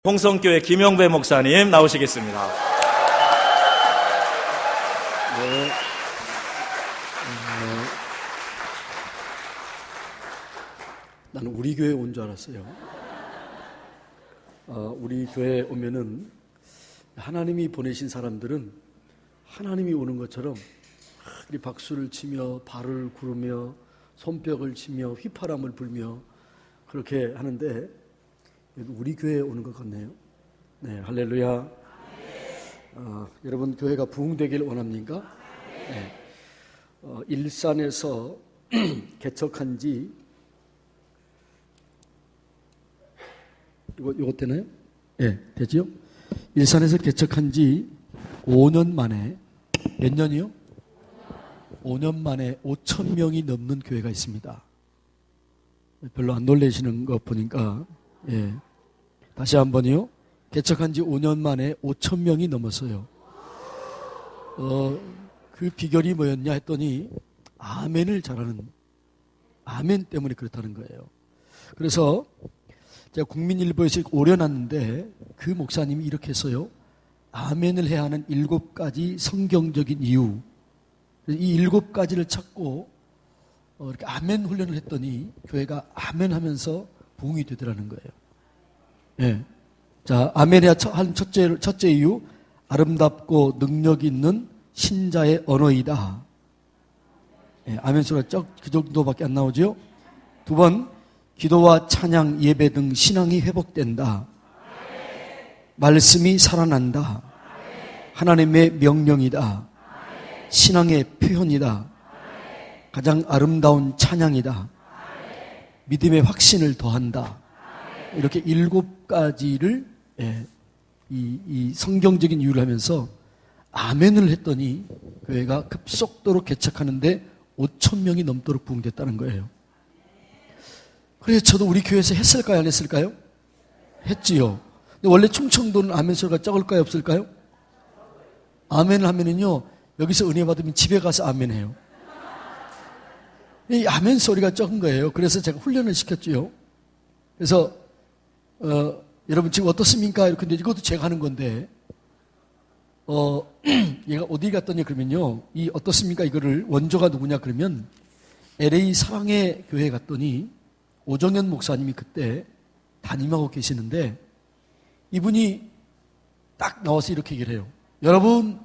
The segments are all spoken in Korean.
홍성교회 김영배 목사님 나오시겠습니다. 네. 나는 우리 교회에 온 줄 알았어요. 우리 교회에 오면은 하나님이 보내신 사람들은 하나님이 오는 것처럼 박수를 치며 발을 구르며 손뼉을 치며 휘파람을 불며 그렇게 하는데 우리 교회에 오는 것 같네요. 네, 할렐루야. 여러분 교회가 부흥되길 원합니까? 네. 일산에서 개척한 지 이거 되나요? 네, 되지요? 일산에서 개척한 지 5년 만에 몇 년이요? 5년 만에 5천 명이 넘는 교회가 있습니다. 별로 안 놀라시는 거 보니까 예. 다시 한번요. 개척한 지 5년 만에 5천 명이 넘었어요. 그 비결이 뭐였냐 했더니 아멘을 잘하는 아멘 때문에 그렇다는 거예요. 그래서 제가 국민일보에서 오려놨는데 그 목사님이 이렇게 했어요. 아멘을 해야 하는 7가지 성경적인 이유. 이 7가지를 찾고 이렇게 아멘 훈련을 했더니 교회가 아멘 하면서 부흥이 되더라는 거예요. 예. 자, 아멘해야 한 첫째 이유, 아름답고 능력 있는 신자의 언어이다. 예, 아멘 소리가 그 정도밖에 안 나오죠. 2번, 기도와 찬양, 예배 등 신앙이 회복된다. 말씀이 살아난다. 하나님의 명령이다. 신앙의 표현이다. 가장 아름다운 찬양이다. 믿음의 확신을 더한다. 이렇게 7가지를 이 성경적인 이유를 하면서 아멘을 했더니 교회가 급속도로 개척하는데 5천 명이 넘도록 부흥됐다는 거예요. 그래서 저도 우리 교회에서 했을까요? 안 했을까요? 했지요. 근데 원래 충청도는 아멘 소리가 적을까요? 없을까요? 아멘을 하면은요, 여기서 은혜 받으면 집에 가서 아멘 해요. 이 아멘 소리가 적은 거예요. 그래서 제가 훈련을 시켰죠. 그래서 여러분 지금 어떻습니까? 근데 이것도 제가 하는 건데 얘가 어디 갔더니 그러면요, 이 어떻습니까? 이거를 원조가 누구냐 그러면 LA 사랑의 교회 갔더니 오정현 목사님이 그때 담임하고 계시는데 이분이 딱 나와서 이렇게 얘기를 해요. 여러분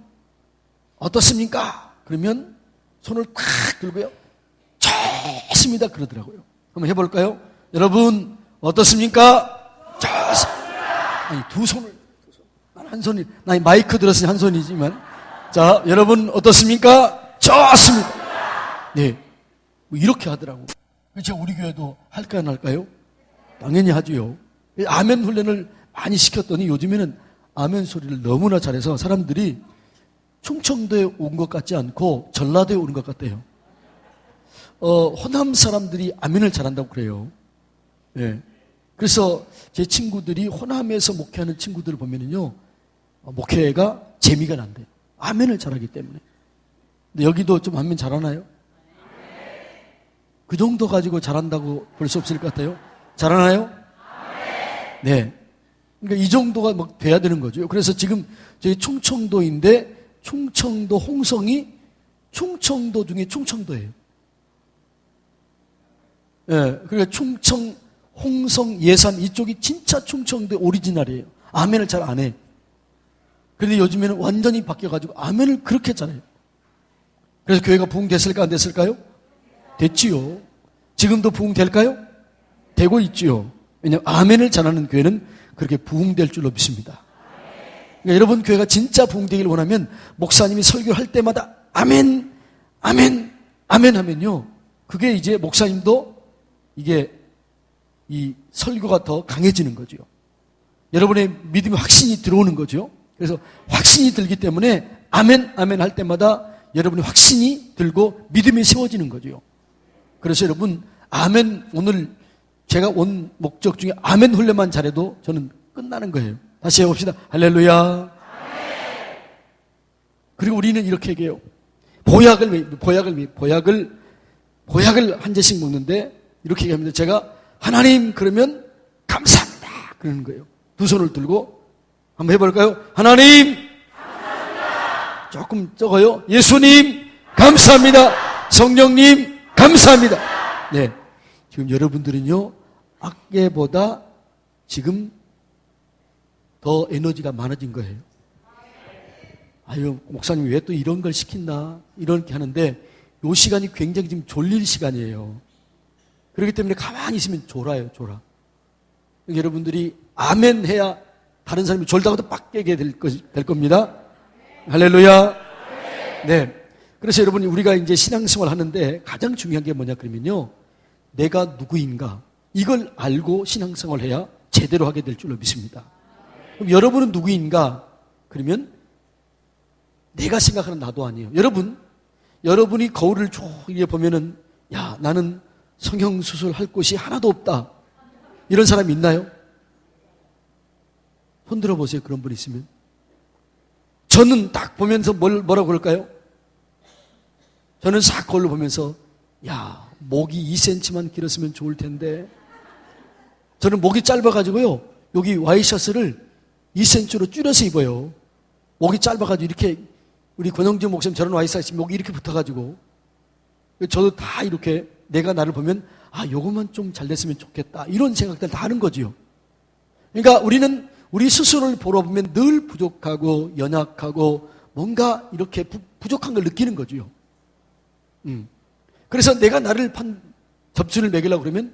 어떻습니까? 그러면 손을 탁 들고요. 좋습니다. 그러더라고요. 한번 해볼까요? 여러분 어떻습니까? 좋습니다. 아니 두 손을 난 한 손이 난 마이크 들었으니 한 손이지만 자 여러분 어떻습니까? 좋습니다. 네, 뭐 이렇게 하더라고. 그렇죠? 우리 교회도 할까요 안 할까요? 당연히 하지요. 아멘 훈련을 많이 시켰더니 요즘에는 아멘 소리를 너무나 잘해서 사람들이 충청도에 온 것 같지 않고 전라도에 오는 것 같대요. 호남 사람들이 아멘을 잘한다고 그래요. 예. 그래서 제 친구들이 호남에서 목회하는 친구들을 보면은요, 목회가 재미가 난대요. 아멘을 잘하기 때문에. 근데 여기도 좀 아멘 잘하나요? 그 정도 가지고 잘한다고 볼 수 없을 것 같아요. 잘하나요? 네. 그러니까 이 정도가 막 돼야 되는 거죠. 그래서 지금 저희 충청도인데 충청도 홍성이 충청도 중에 충청도예요. 예, 그러니까 충청, 홍성, 예산 이쪽이 진짜 충청도의 오리지널이에요. 아멘을 잘 안 해. 그런데 요즘에는 완전히 바뀌어가지고 아멘을 그렇게 잘해요. 그래서 교회가 부흥됐을까 안 됐을까요? 됐지요. 지금도 부흥될까요? 되고 있지요. 왜냐하면 아멘을 잘하는 교회는 그렇게 부흥될 줄로 믿습니다. 그러니까 여러분 교회가 진짜 부흥되기를 원하면 목사님이 설교할 때마다 아멘, 아멘, 아멘 하면요, 그게 이제 목사님도 이게 이 설교가 더 강해지는 거죠. 여러분의 믿음의 확신이 들어오는 거죠. 그래서 확신이 들기 때문에 아멘, 아멘 할 때마다 여러분의 확신이 들고 믿음이 세워지는 거죠. 그래서 여러분 아멘, 오늘 제가 온 목적 중에 아멘 훈련만 잘해도 저는 끝나는 거예요. 다시 해봅시다. 할렐루야. 그리고 우리는 이렇게 얘기해요. 보약을 한 잔씩 먹는데 이렇게 얘기합니다. 제가 하나님 그러면 감사합니다 그러는 거예요. 두 손을 들고 한번 해볼까요? 하나님, 감사합니다. 조금 적어요. 예수님, 감사합니다. 성령님, 감사합니다. 네. 지금 여러분들은요, 아까보다 지금 더 에너지가 많아진 거예요. 아유, 목사님 왜 또 이런 걸 시킨다? 이렇게 하는데, 요 시간이 굉장히 지금 졸릴 시간이에요. 그렇기 때문에 가만히 있으면 졸아요, 졸아. 여러분들이 아멘 해야 다른 사람이 졸다가도 빡 깨게 될 겁니다. 할렐루야. 네. 그래서 여러분, 우리가 이제 신앙생활 하는데 가장 중요한 게 뭐냐 그러면요, 내가 누구인가 이걸 알고 신앙생활 해야 제대로 하게 될 줄로 믿습니다. 그럼 여러분은 누구인가? 그러면 내가 생각하는 나도 아니에요. 여러분이 거울을 쭉 보면은, 야, 나는 성형수술 할 곳이 하나도 없다, 이런 사람 있나요? 손 들어보세요. 그런 분 있으면. 저는 딱 보면서 뭐라고 그럴까요? 저는 싹 거울로 보면서, 야, 목이 2cm만 길었으면 좋을 텐데. 저는 목이 짧아가지고요, 여기 와이셔츠를 2cm로 줄여서 입어요. 목이 짧아가지고 이렇게, 우리 권영진 목사님 저런 와이셔츠 목이 이렇게 붙어가지고, 저도 다 이렇게 내가 나를 보면, 아, 요것만 좀 잘 됐으면 좋겠다, 이런 생각들 다 하는 거지요. 그러니까 우리는 우리 스스로를 보러 보면 늘 부족하고 연약하고 뭔가 이렇게 부족한 걸 느끼는 거지요. 그래서 내가 나를 접순을 매기려고 그러면,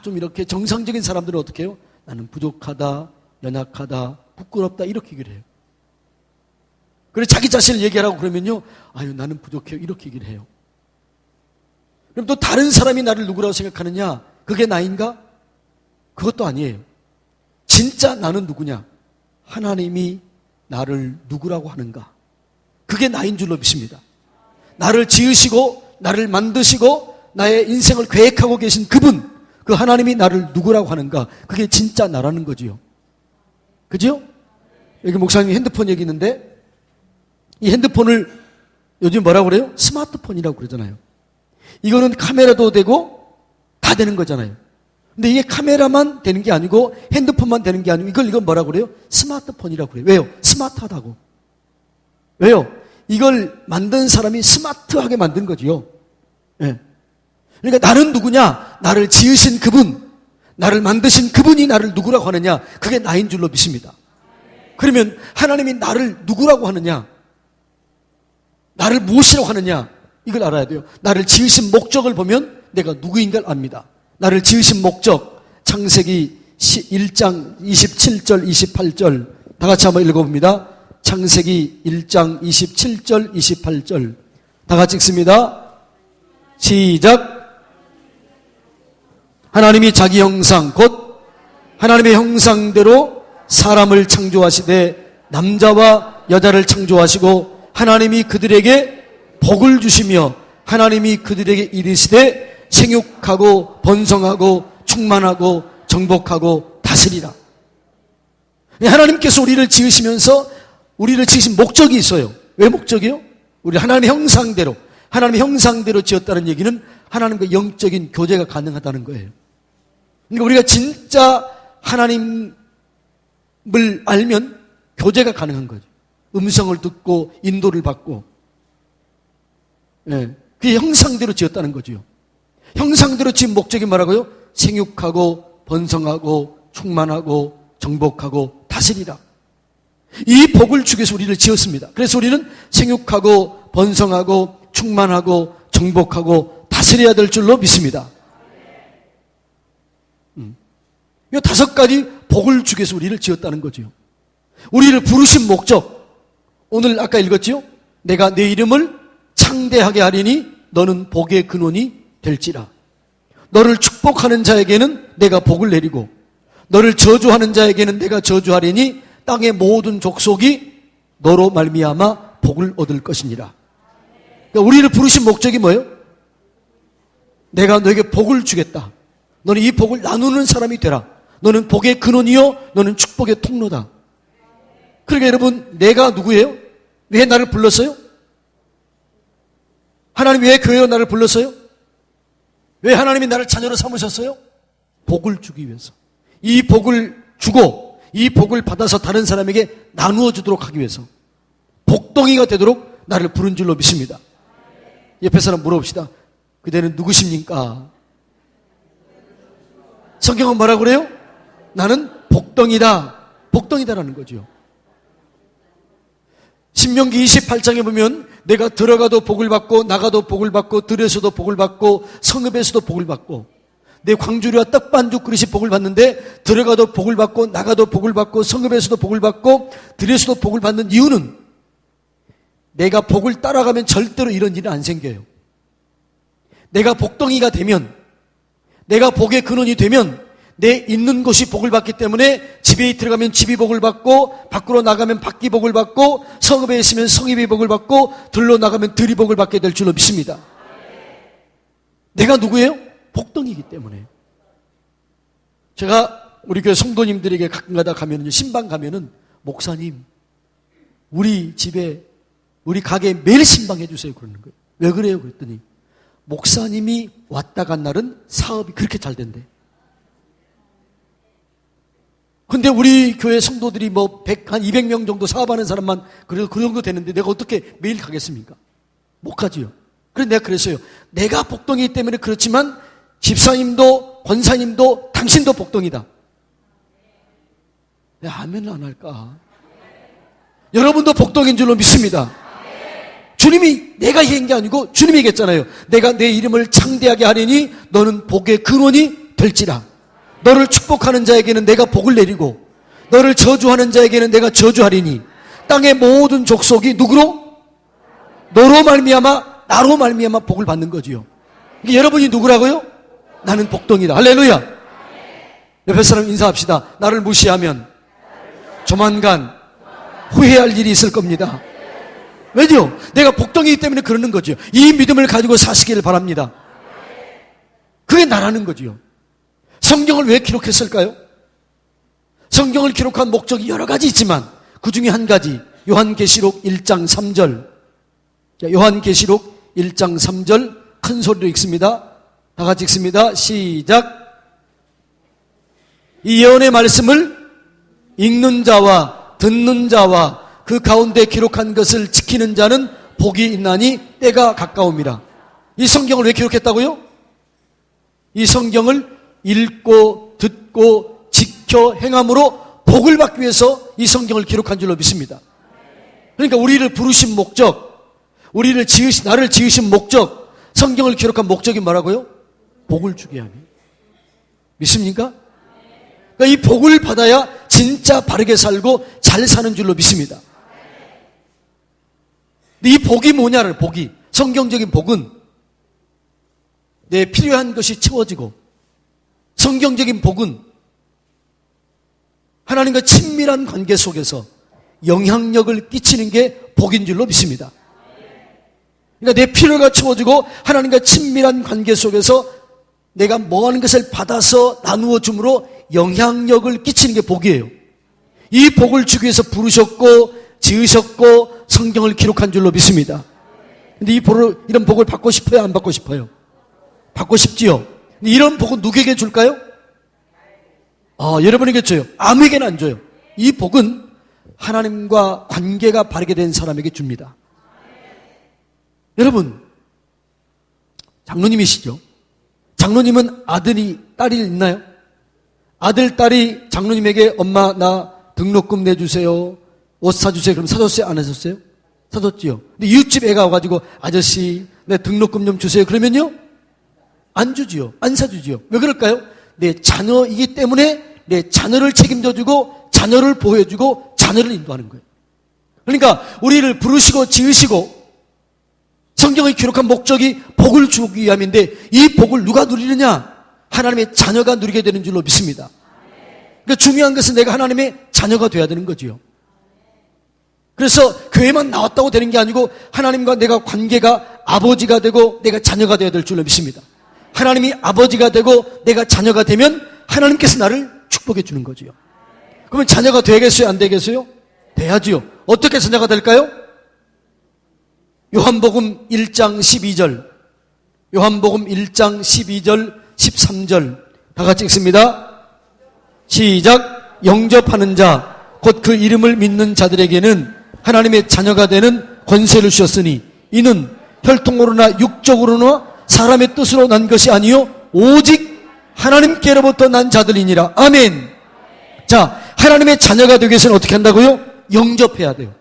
좀 이렇게 정상적인 사람들은 어떻게 해요? 나는 부족하다, 연약하다, 부끄럽다, 이렇게 얘기를 해요. 그래서 자기 자신을 얘기하라고 그러면요, 아유, 나는 부족해요, 이렇게 얘기를 해요. 그럼 또 다른 사람이 나를 누구라고 생각하느냐? 그게 나인가? 그것도 아니에요. 진짜 나는 누구냐? 하나님이 나를 누구라고 하는가? 그게 나인 줄로 믿습니다. 나를 지으시고 나를 만드시고 나의 인생을 계획하고 계신 그분, 그 하나님이 나를 누구라고 하는가? 그게 진짜 나라는 거지요. 그죠? 여기 목사님 핸드폰 얘기 있는데, 이 핸드폰을 요즘 뭐라고 그래요? 스마트폰이라고 그러잖아요. 이거는 카메라도 되고 다 되는 거잖아요. 근데 이게 카메라만 되는 게 아니고 핸드폰만 되는 게 아니고 이건 뭐라고 그래요? 스마트폰이라고 그래요. 왜요? 스마트하다고. 왜요? 이걸 만든 사람이 스마트하게 만든 거지요. 네. 그러니까 나는 누구냐? 나를 지으신 그분, 나를 만드신 그분이 나를 누구라고 하느냐? 그게 나인 줄로 믿습니다. 그러면 하나님이 나를 누구라고 하느냐? 나를 무엇이라고 하느냐? 이걸 알아야 돼요. 나를 지으신 목적을 보면 내가 누구인가를 압니다. 나를 지으신 목적, 창세기 1장 27절 28절 다 같이 한번 읽어봅니다. 창세기 1장 27절 28절 다 같이 읽습니다. 시작. 하나님이 자기 형상 곧 하나님의 형상대로 사람을 창조하시되 남자와 여자를 창조하시고 하나님이 그들에게 복을 주시며 하나님이 그들에게 이르시되 생육하고 번성하고 충만하고 정복하고 다스리라. 하나님께서 우리를 지으시면서 우리를 지으신 목적이 있어요. 왜 목적이요? 우리 하나님의 형상대로 지었다는 얘기는 하나님과 영적인 교제가 가능하다는 거예요. 그러니까 우리가 진짜 하나님을 알면 교제가 가능한 거죠. 음성을 듣고 인도를 받고. 네. 그게 형상대로 지었다는 거죠. 형상대로 지은 목적이 뭐라고요? 생육하고 번성하고 충만하고 정복하고 다스리라. 이 복을 주기 위해서 우리를 지었습니다. 그래서 우리는 생육하고 번성하고 충만하고 정복하고 다스려야 될 줄로 믿습니다. 이 5가지 복을 주기 위해서 우리를 지었다는 거죠. 우리를 부르신 목적, 오늘 아까 읽었죠? 내가 내 이름을 창대하게 하리니 너는 복의 근원이 될지라. 너를 축복하는 자에게는 내가 복을 내리고 너를 저주하는 자에게는 내가 저주하리니 땅의 모든 족속이 너로 말미암아 복을 얻을 것이니라. 그러니까 우리를 부르신 목적이 뭐예요? 내가 너에게 복을 주겠다. 너는 이 복을 나누는 사람이 되라. 너는 복의 근원이요 너는 축복의 통로다. 그러니까 여러분, 내가 누구예요? 왜 나를 불렀어요? 하나님 왜 교회로 나를 불렀어요? 왜 하나님이 나를 자녀로 삼으셨어요? 복을 주기 위해서. 이 복을 주고 이 복을 받아서 다른 사람에게 나누어 주도록 하기 위해서 복덩이가 되도록 나를 부른 줄로 믿습니다. 옆에 사람 물어봅시다. 그대는 누구십니까? 성경은 뭐라고 그래요? 나는 복덩이다. 복덩이다라는 거죠. 신명기 28장에 보면 내가 들어가도 복을 받고 나가도 복을 받고 들에서도 복을 받고 성읍에서도 복을 받고 내 광주리와 떡반죽 그릇이 복을 받는데 들어가도 복을 받고 나가도 복을 받고 성읍에서도 복을 받고 들에서도 복을 받는 이유는 내가 복을 따라가면 절대로 이런 일은 안 생겨요. 내가 복덩이가 되면, 내가 복의 근원이 되면 내 있는 곳이 복을 받기 때문에 집에 들어가면 집이 복을 받고 밖으로 나가면 밖이 복을 받고 성읍에 있으면 성읍이 복을 받고 들로 나가면 들이 복을 받게 될 줄로 믿습니다. 내가 누구예요? 복덩이기 때문에. 제가 우리 교회 성도님들에게 가끔가다 가면은, 신방 가면은, 목사님 우리 집에 우리 가게에 매일 신방해 주세요 그러는 거예요. 왜 그래요? 그랬더니 목사님이 왔다 간 날은 사업이 그렇게 잘 된대. 근데 우리 교회 성도들이 뭐 한 200명 정도 사업하는 사람만 그래도 그 정도 되는데 내가 어떻게 매일 가겠습니까? 못 가지요. 그래서 내가 그랬어요. 내가 복덩이기 때문에 그렇지만 집사님도 권사님도 당신도 복덩이다. 왜 아멘을 안 할까? 여러분도 복덩이인 줄로 믿습니다. 주님이 내가 얘기한 게 아니고 주님이 얘기했잖아요. 내가 내 이름을 창대하게 하리니 너는 복의 근원이 될지라. 너를 축복하는 자에게는 내가 복을 내리고 너를 저주하는 자에게는 내가 저주하리니 땅의 모든 족속이 누구로? 너로 말미암아 나로 말미암아 복을 받는 거지요. 이게 여러분이 누구라고요? 나는 복덩이다. 할렐루야. 옆에 사람 인사합시다. 나를 무시하면 조만간 후회할 일이 있을 겁니다. 왜죠? 내가 복덩이기 때문에 그러는 거죠. 이 믿음을 가지고 사시기를 바랍니다. 그게 나라는 거죠. 성경을 왜 기록했을까요? 성경을 기록한 목적이 여러 가지 있지만 그 중에 한 가지, 요한계시록 1장 3절. 요한계시록 1장 3절 큰 소리로 읽습니다. 다 같이 읽습니다. 시작. 이 예언의 말씀을 읽는 자와 듣는 자와 그 가운데 기록한 것을 지키는 자는 복이 있나니 때가 가까웁니다. 이 성경을 왜 기록했다고요? 이 성경을 읽고 듣고 지켜 행함으로 복을 받기 위해서 이 성경을 기록한 줄로 믿습니다. 그러니까 우리를 부르신 목적, 나를 지으신 목적, 성경을 기록한 목적이 뭐라고요? 복을 주게 하니. 믿습니까? 그러니까 이 복을 받아야 진짜 바르게 살고 잘 사는 줄로 믿습니다. 이 복이 뭐냐를, 복이, 성경적인 복은 내 필요한 것이 채워지고, 성경적인 복은 하나님과 친밀한 관계 속에서 영향력을 끼치는 게 복인 줄로 믿습니다. 그러니까 내 필요가 채워지고 하나님과 친밀한 관계 속에서 내가 뭐 하는 것을 받아서 나누어 줌으로 영향력을 끼치는 게 복이에요. 이 복을 주기 위해서 부르셨고 지으셨고 성경을 기록한 줄로 믿습니다. 근데 이런 복을 받고 싶어요? 안 받고 싶어요? 받고 싶지요? 근데 이런 복은 누구에게 줄까요? 여러분에게 줘요. 아무에게나 안 줘요. 이 복은 하나님과 관계가 바르게 된 사람에게 줍니다. 여러분, 장로님이시죠? 장로님은 아들이, 딸이 있나요? 아들, 딸이 장로님에게 엄마 나 등록금 내주세요, 옷 사주세요. 그럼 사줬어요? 안 하셨어요? 사줬지요. 근데 이웃집 애가 와가지고 아저씨 내 등록금 좀 주세요. 그러면요? 안 주지요. 안 사주지요. 왜 그럴까요? 내 자녀이기 때문에 내 자녀를 책임져주고 자녀를 보호해주고 자녀를 인도하는 거예요. 그러니까 우리를 부르시고 지으시고 성경에 기록한 목적이 복을 주기 위함인데 이 복을 누가 누리느냐? 하나님의 자녀가 누리게 되는 줄로 믿습니다. 그러니까 중요한 것은 내가 하나님의 자녀가 돼야 되는 거지요. 그래서 교회만 나왔다고 되는 게 아니고 하나님과 내가 관계가 아버지가 되고 내가 자녀가 되어야 될 줄로 믿습니다. 하나님이 아버지가 되고 내가 자녀가 되면 하나님께서 나를 축복해 주는 거지요. 그러면 자녀가 되겠어요? 안 되겠어요? 돼야지요. 어떻게 자녀가 될까요? 요한복음 1장 12절, 요한복음 1장 12절 13절 다 같이 읽습니다. 시작. 영접하는 자, 곧 그 이름을 믿는 자들에게는 하나님의 자녀가 되는 권세를 주셨으니 이는 혈통으로나 육적으로나 사람의 뜻으로 난 것이 아니요 오직 하나님께로부터 난 자들이니라. 아멘. 자, 하나님의 자녀가 되기 위해서는 어떻게 한다고요? 영접해야 돼요.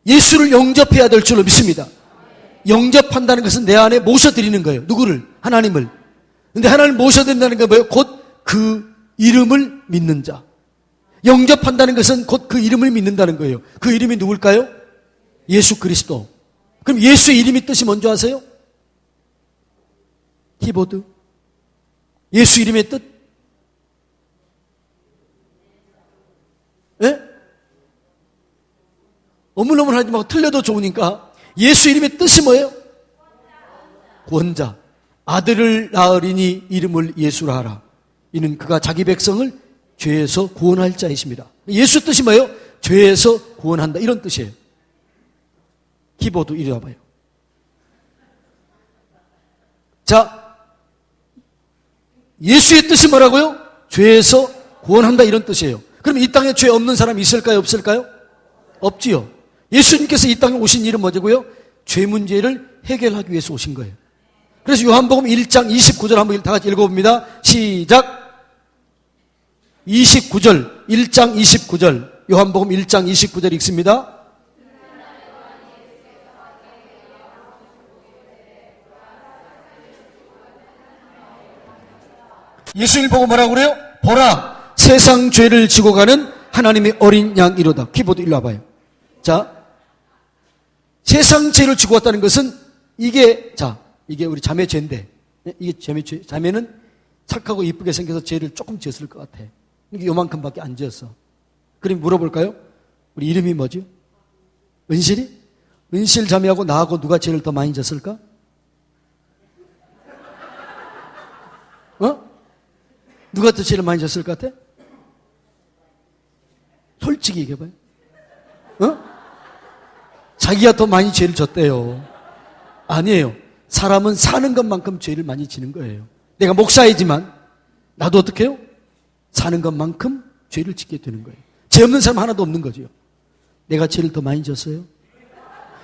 예수를 영접해야 될 줄로 믿습니다. 영접한다는 것은 내 안에 모셔드리는 거예요. 누구를? 하나님을. 근데 하나님을 모셔드린다는 건 뭐예요? 곧 그 이름을 믿는 자. 영접한다는 것은 곧 그 이름을 믿는다는 거예요. 그 이름이 누굴까요? 예수 그리스도. 그럼 예수의 이름이 뜻이 뭔지 아세요? 키보드. 예수 이름의 뜻? 예? 어물어물 하지 말고 틀려도 좋으니까 예수 이름의 뜻이 뭐예요? 구원자. 아들을 낳으리니 이름을 예수라 하라. 이는 그가 자기 백성을 죄에서 구원할 자이십니다. 예수 뜻이 뭐예요? 죄에서 구원한다. 이런 뜻이에요. 키보드 이리 와봐요. 자, 예수의 뜻이 뭐라고요? 죄에서 구원한다. 이런 뜻이에요. 그럼 이 땅에 죄 없는 사람이 있을까요? 없을까요? 없지요. 예수님께서 이 땅에 오신 일은 뭐냐고요? 죄 문제를 해결하기 위해서 오신 거예요. 그래서 요한복음 1장 29절 한번 다 같이 읽어봅니다. 시작. 29절, 1장 29절, 요한복음 1장 29절 읽습니다. 예수님 보고 뭐라고 그래요? 보라, 세상 죄를 지고 가는 하나님의 어린 양이로다. 키보드 일로 와봐요. 자, 세상 죄를 지고 왔다는 것은 이게 우리 자매 죄인데, 이게 자매 죄. 자매는 착하고 이쁘게 생겨서 죄를 조금 지었을 것 같아. 이게 요만큼밖에 안 지었어. 그럼 물어볼까요? 우리 이름이 뭐죠? 은실이? 은실 자매하고 나하고 누가 죄를 더 많이 졌을까? 누가 더 죄를 많이 졌을 것 같아? 솔직히 얘기해봐요. 자기가 더 많이 죄를 졌대요. 아니에요. 사람은 사는 것만큼 죄를 많이 지는 거예요. 내가 목사이지만 나도 어떻게 해요? 사는 것만큼 죄를 짓게 되는 거예요. 죄 없는 사람 하나도 없는 거죠. 내가 죄를 더 많이 졌어요.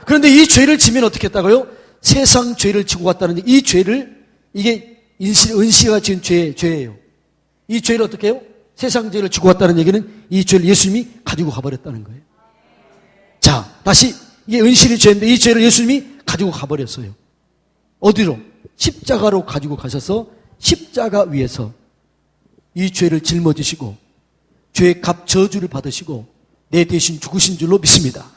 그런데 이 죄를 지면 어떻게 했다고요? 세상 죄를 지고 갔다는데 이 죄를 이게 은시가 지은 죄예요. 이 죄를 어떻게 해요? 세상 죄를 지고 갔다는 얘기는 이 죄를 예수님이 가지고 가버렸다는 거예요. 자, 다시 이게 은실이 죄인데 이 죄를 예수님이 가지고 가버렸어요. 어디로? 십자가로 가지고 가셔서 십자가 위에서 이 죄를 짊어지시고 죄의 값 저주를 받으시고 내 대신 죽으신 줄로 믿습니다.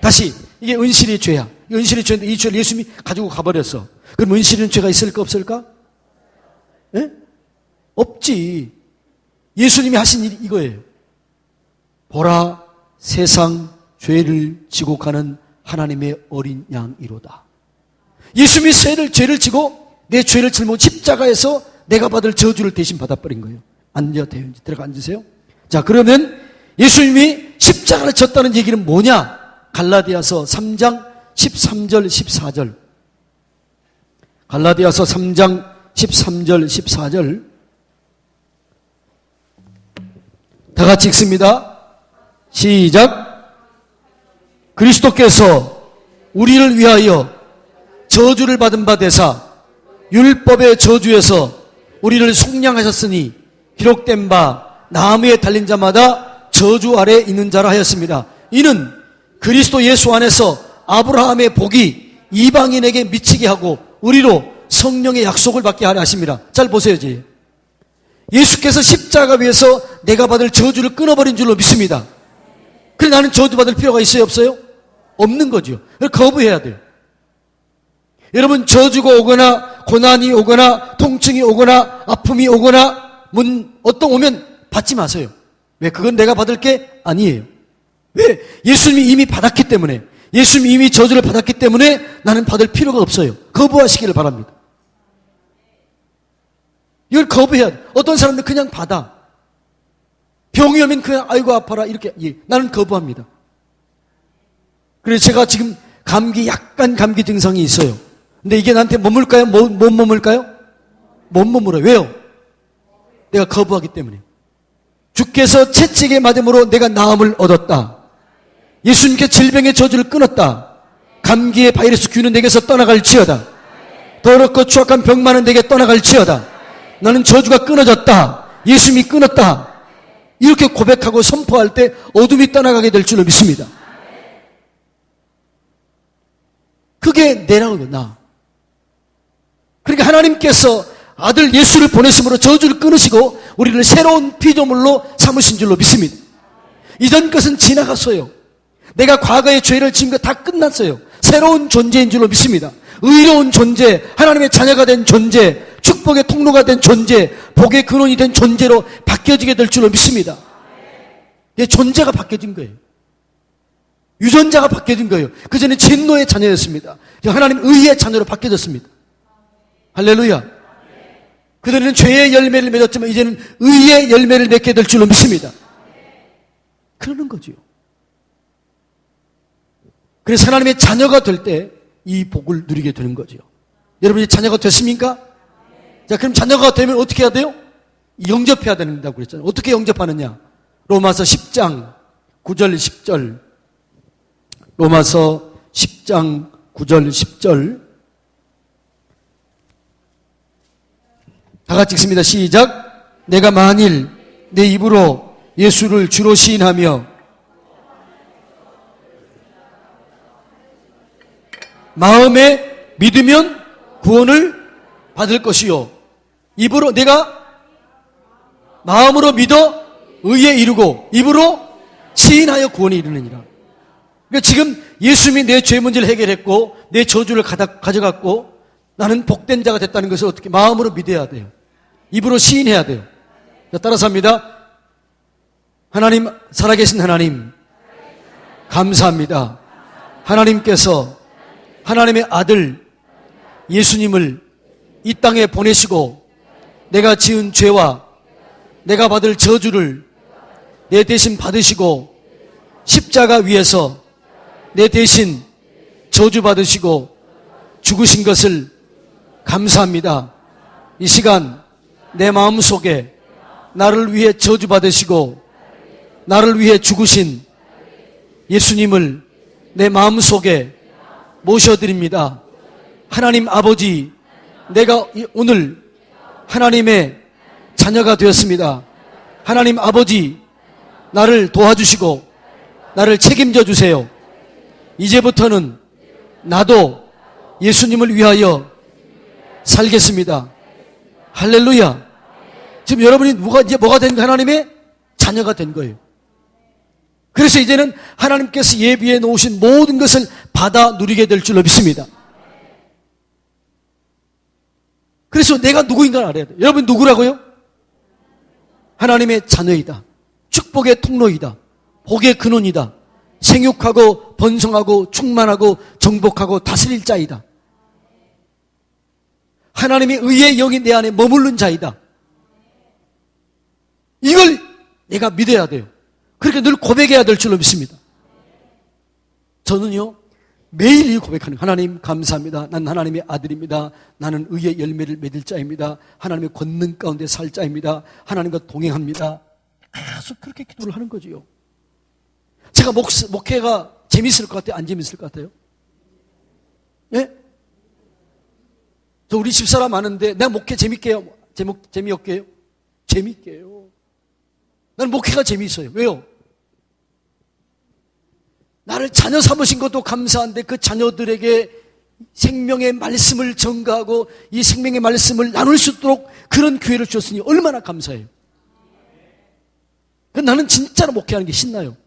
다시 이게 은실의 죄야. 은실의 죄인데 이 죄를 예수님이 가지고 가버렸어. 그럼 은실은 죄가 있을까 없을까? 예? 없지. 예수님이 하신 일이 이거예요. 보라, 세상 죄를 지고 가는 하나님의 어린 양이로다. 예수님이 죄를 지고 내 죄를 짊어 십자가에서 내가 받을 저주를 대신 받아버린 거예요. 앉아도 돼요. 들어가 앉으세요. 자, 그러면 예수님이 십자가를 졌다는 얘기는 뭐냐? 갈라디아서 3장 13절 14절. 갈라디아서 3장 13절 14절. 다 같이 읽습니다. 시작. 그리스도께서 우리를 위하여 저주를 받은 바 되사 율법의 저주에서 우리를 속량하셨으니 기록된 바 나무에 달린 자마다 저주 아래 있는 자라 하였습니다. 이는 그리스도 예수 안에서 아브라함의 복이 이방인에게 미치게 하고 우리로 성령의 약속을 받게 하려 하십니다. 잘 보세요. 예수께서 십자가 위에서 내가 받을 저주를 끊어버린 줄로 믿습니다. 그래 나는 저주받을 필요가 있어요 없어요? 없는 거죠. 거부해야 돼요. 여러분 저주가 오거나 고난이 오거나 통증이 오거나 아픔이 오거나 어떤 오면 받지 마세요. 왜? 그건 내가 받을 게 아니에요. 왜? 예수님이 이미 받았기 때문에, 예수님이 이미 저주를 받았기 때문에 나는 받을 필요가 없어요. 거부하시기를 바랍니다. 이걸 거부해야 돼. 어떤 사람들 그냥 받아. 병이 오면 그냥 아이고 아파라 이렇게. 나는 거부합니다. 그래서 제가 지금 약간 감기 증상이 있어요. 근데 이게 나한테 머물까요? 못 머물까요? 못 머물어요. 왜요? 내가 거부하기 때문에. 주께서 채찍에 맞음으로 내가 나음을 얻었다. 예수님께 질병의 저주를 끊었다. 감기의 바이러스 균은 내게서 떠나갈지어다. 더럽고 추악한 병만은 내게 떠나갈지어다. 나는 저주가 끊어졌다. 예수님이 끊었다. 이렇게 고백하고 선포할 때 어둠이 떠나가게 될 줄로 믿습니다. 그게 내라고 나. 그러니까 하나님께서 아들 예수를 보내심으로 저주를 끊으시고 우리를 새로운 피조물로 삼으신 줄로 믿습니다. 이전 것은 지나갔어요. 내가 과거의 죄를 지은 거 다 끝났어요. 새로운 존재인 줄로 믿습니다. 의로운 존재, 하나님의 자녀가 된 존재, 축복의 통로가 된 존재, 복의 근원이 된 존재로 바뀌어지게 될 줄로 믿습니다. 존재가 바뀌어진 거예요. 유전자가 바뀌어진 거예요. 그전에 진노의 자녀였습니다. 하나님 의의 자녀로 바뀌어졌습니다. 할렐루야. 그전에는 죄의 열매를 맺었지만 이제는 의의 열매를 맺게 될 줄로 믿습니다. 그러는 거죠. 그래서 하나님의 자녀가 될 때 이 복을 누리게 되는 거죠. 여러분이 자녀가 됐습니까? 자, 그럼 자녀가 되면 어떻게 해야 돼요? 영접해야 된다고 그랬잖아요. 어떻게 영접하느냐? 로마서 10장 9절 10절. 로마서 10장 9절 10절. 다 같이 읽습니다. 시작. 내가 만일 내 입으로 예수를 주로 시인하며 마음에 믿으면 구원을 받을 것이요. 입으로 내가 마음으로 믿어 의에 이르고 입으로 시인하여 구원에 이르느니라. 그러니까 지금 예수님이 내 죄 문제를 해결했고 내 저주를 가져갔고 나는 복된 자가 됐다는 것을 어떻게 마음으로 믿어야 돼요. 입으로 시인해야 돼요. 자, 따라서 합니다. 하나님, 살아계신 하나님 감사합니다. 하나님께서 하나님의 아들 예수님을 이 땅에 보내시고 내가 지은 죄와 내가 받을 저주를 내 대신 받으시고 십자가 위에서 내 대신 저주 받으시고 죽으신 것을 감사합니다. 이 시간 내 마음속에 나를 위해 저주 받으시고 나를 위해 죽으신 예수님을 내 마음속에 모셔드립니다. 하나님 아버지, 내가 오늘 하나님의 자녀가 되었습니다. 하나님 아버지, 나를 도와주시고 나를 책임져 주세요. 이제부터는 나도 예수님을 위하여 살겠습니다. 할렐루야. 지금 여러분이 이제 뭐가 된 거예요? 하나님의 자녀가 된 거예요. 그래서 이제는 하나님께서 예비해 놓으신 모든 것을 받아 누리게 될 줄로 믿습니다. 그래서 내가 누구인가를 알아야 돼요. 여러분 누구라고요? 하나님의 자녀이다. 축복의 통로이다. 복의 근원이다. 생육하고 번성하고 충만하고 정복하고 다스릴 자이다. 하나님의 의의 영이 내 안에 머무른 자이다. 이걸 내가 믿어야 돼요. 그렇게 늘 고백해야 될 줄로 믿습니다. 저는요 매일 이 고백하는 하나님 감사합니다. 난 하나님의 아들입니다. 나는 의의 열매를 맺을 자입니다. 하나님의 권능 가운데 살 자입니다. 하나님과 동행합니다. 계속 그렇게 기도를 하는 거지요. 제가 목회가 재밌을 것 같아요? 안 재밌을 것 같아요? 예? 저 우리 집사람 아는데 내가 목회 재밌게 해요? 재미없게 해요? 재밌게 해요. 나는 목회가 재미있어요. 왜요? 나를 자녀 삼으신 것도 감사한데 그 자녀들에게 생명의 말씀을 전가하고 이 생명의 말씀을 나눌 수 있도록 그런 기회를 주셨으니 얼마나 감사해요. 나는 진짜로 목회하는 게 신나요.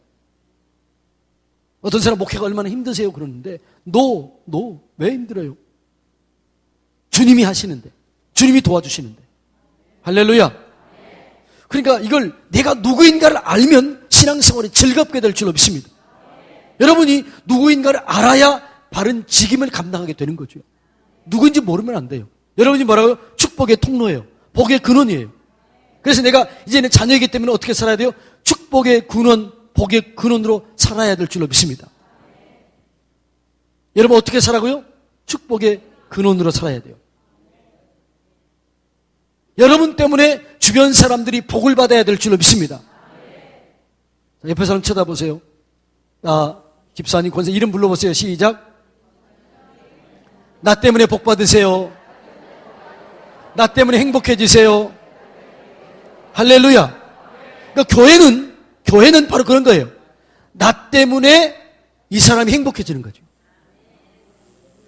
어떤 사람 목회가 얼마나 힘드세요 그러는데 왜 힘들어요? 주님이 하시는데, 주님이 도와주시는데. 할렐루야. 그러니까 이걸 내가 누구인가를 알면 신앙생활이 즐겁게 될 줄로 믿습니다. 여러분이 누구인가를 알아야 바른 직임을 감당하게 되는 거죠. 누구인지 모르면 안 돼요. 여러분이 뭐라고요? 축복의 통로예요. 복의 근원이에요. 그래서 내가 이제는 자녀이기 때문에 어떻게 살아야 돼요? 축복의 근원, 복의 근원으로 살아야 될 줄로 믿습니다. 여러분 어떻게 살아고요? 축복의 근원으로 살아야 돼요. 여러분 때문에 주변 사람들이 복을 받아야 될 줄로 믿습니다. 자, 옆에 사람 쳐다보세요. 집사님, 권사 이름 불러보세요. 시작. 나 때문에 복 받으세요. 나 때문에 행복해지세요. 할렐루야. 그러니까 교회는 바로 그런 거예요. 나 때문에 이 사람이 행복해지는 거죠.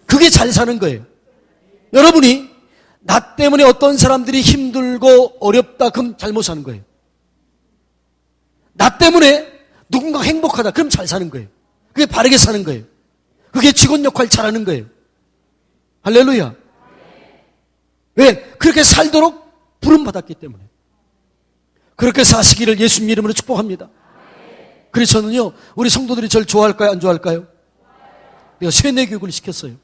그게 잘 사는 거예요. 여러분이 나 때문에 어떤 사람들이 힘들고 어렵다, 그럼 잘못 사는 거예요. 나 때문에 누군가 행복하다, 그럼 잘 사는 거예요. 그게 바르게 사는 거예요. 그게 직원 역할 잘하는 거예요. 할렐루야. 왜? 그렇게 살도록 부름받았기 때문에. 그렇게 사시기를 예수님 이름으로 축복합니다. 그래서 저는요, 우리 성도들이 저를 좋아할까요? 안 좋아할까요? 내가 세뇌 교육을 시켰어요.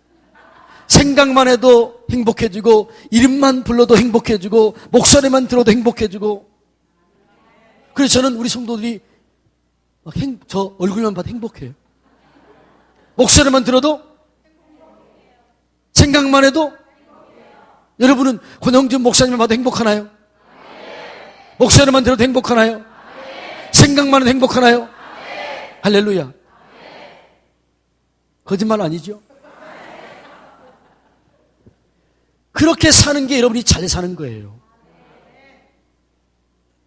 생각만 해도 행복해지고, 이름만 불러도 행복해지고, 목소리만 들어도 행복해지고. 그래서 저는 우리 성도들이 저 얼굴만 봐도 행복해요. 목소리만 들어도, 생각만 해도. 여러분은 권영준 목사님을 봐도 행복하나요? 목소리만 들어도 행복하나요? 생각만 해도 행복하나요? 할렐루야. 거짓말 아니죠? 그렇게 사는 게 여러분이 잘 사는 거예요.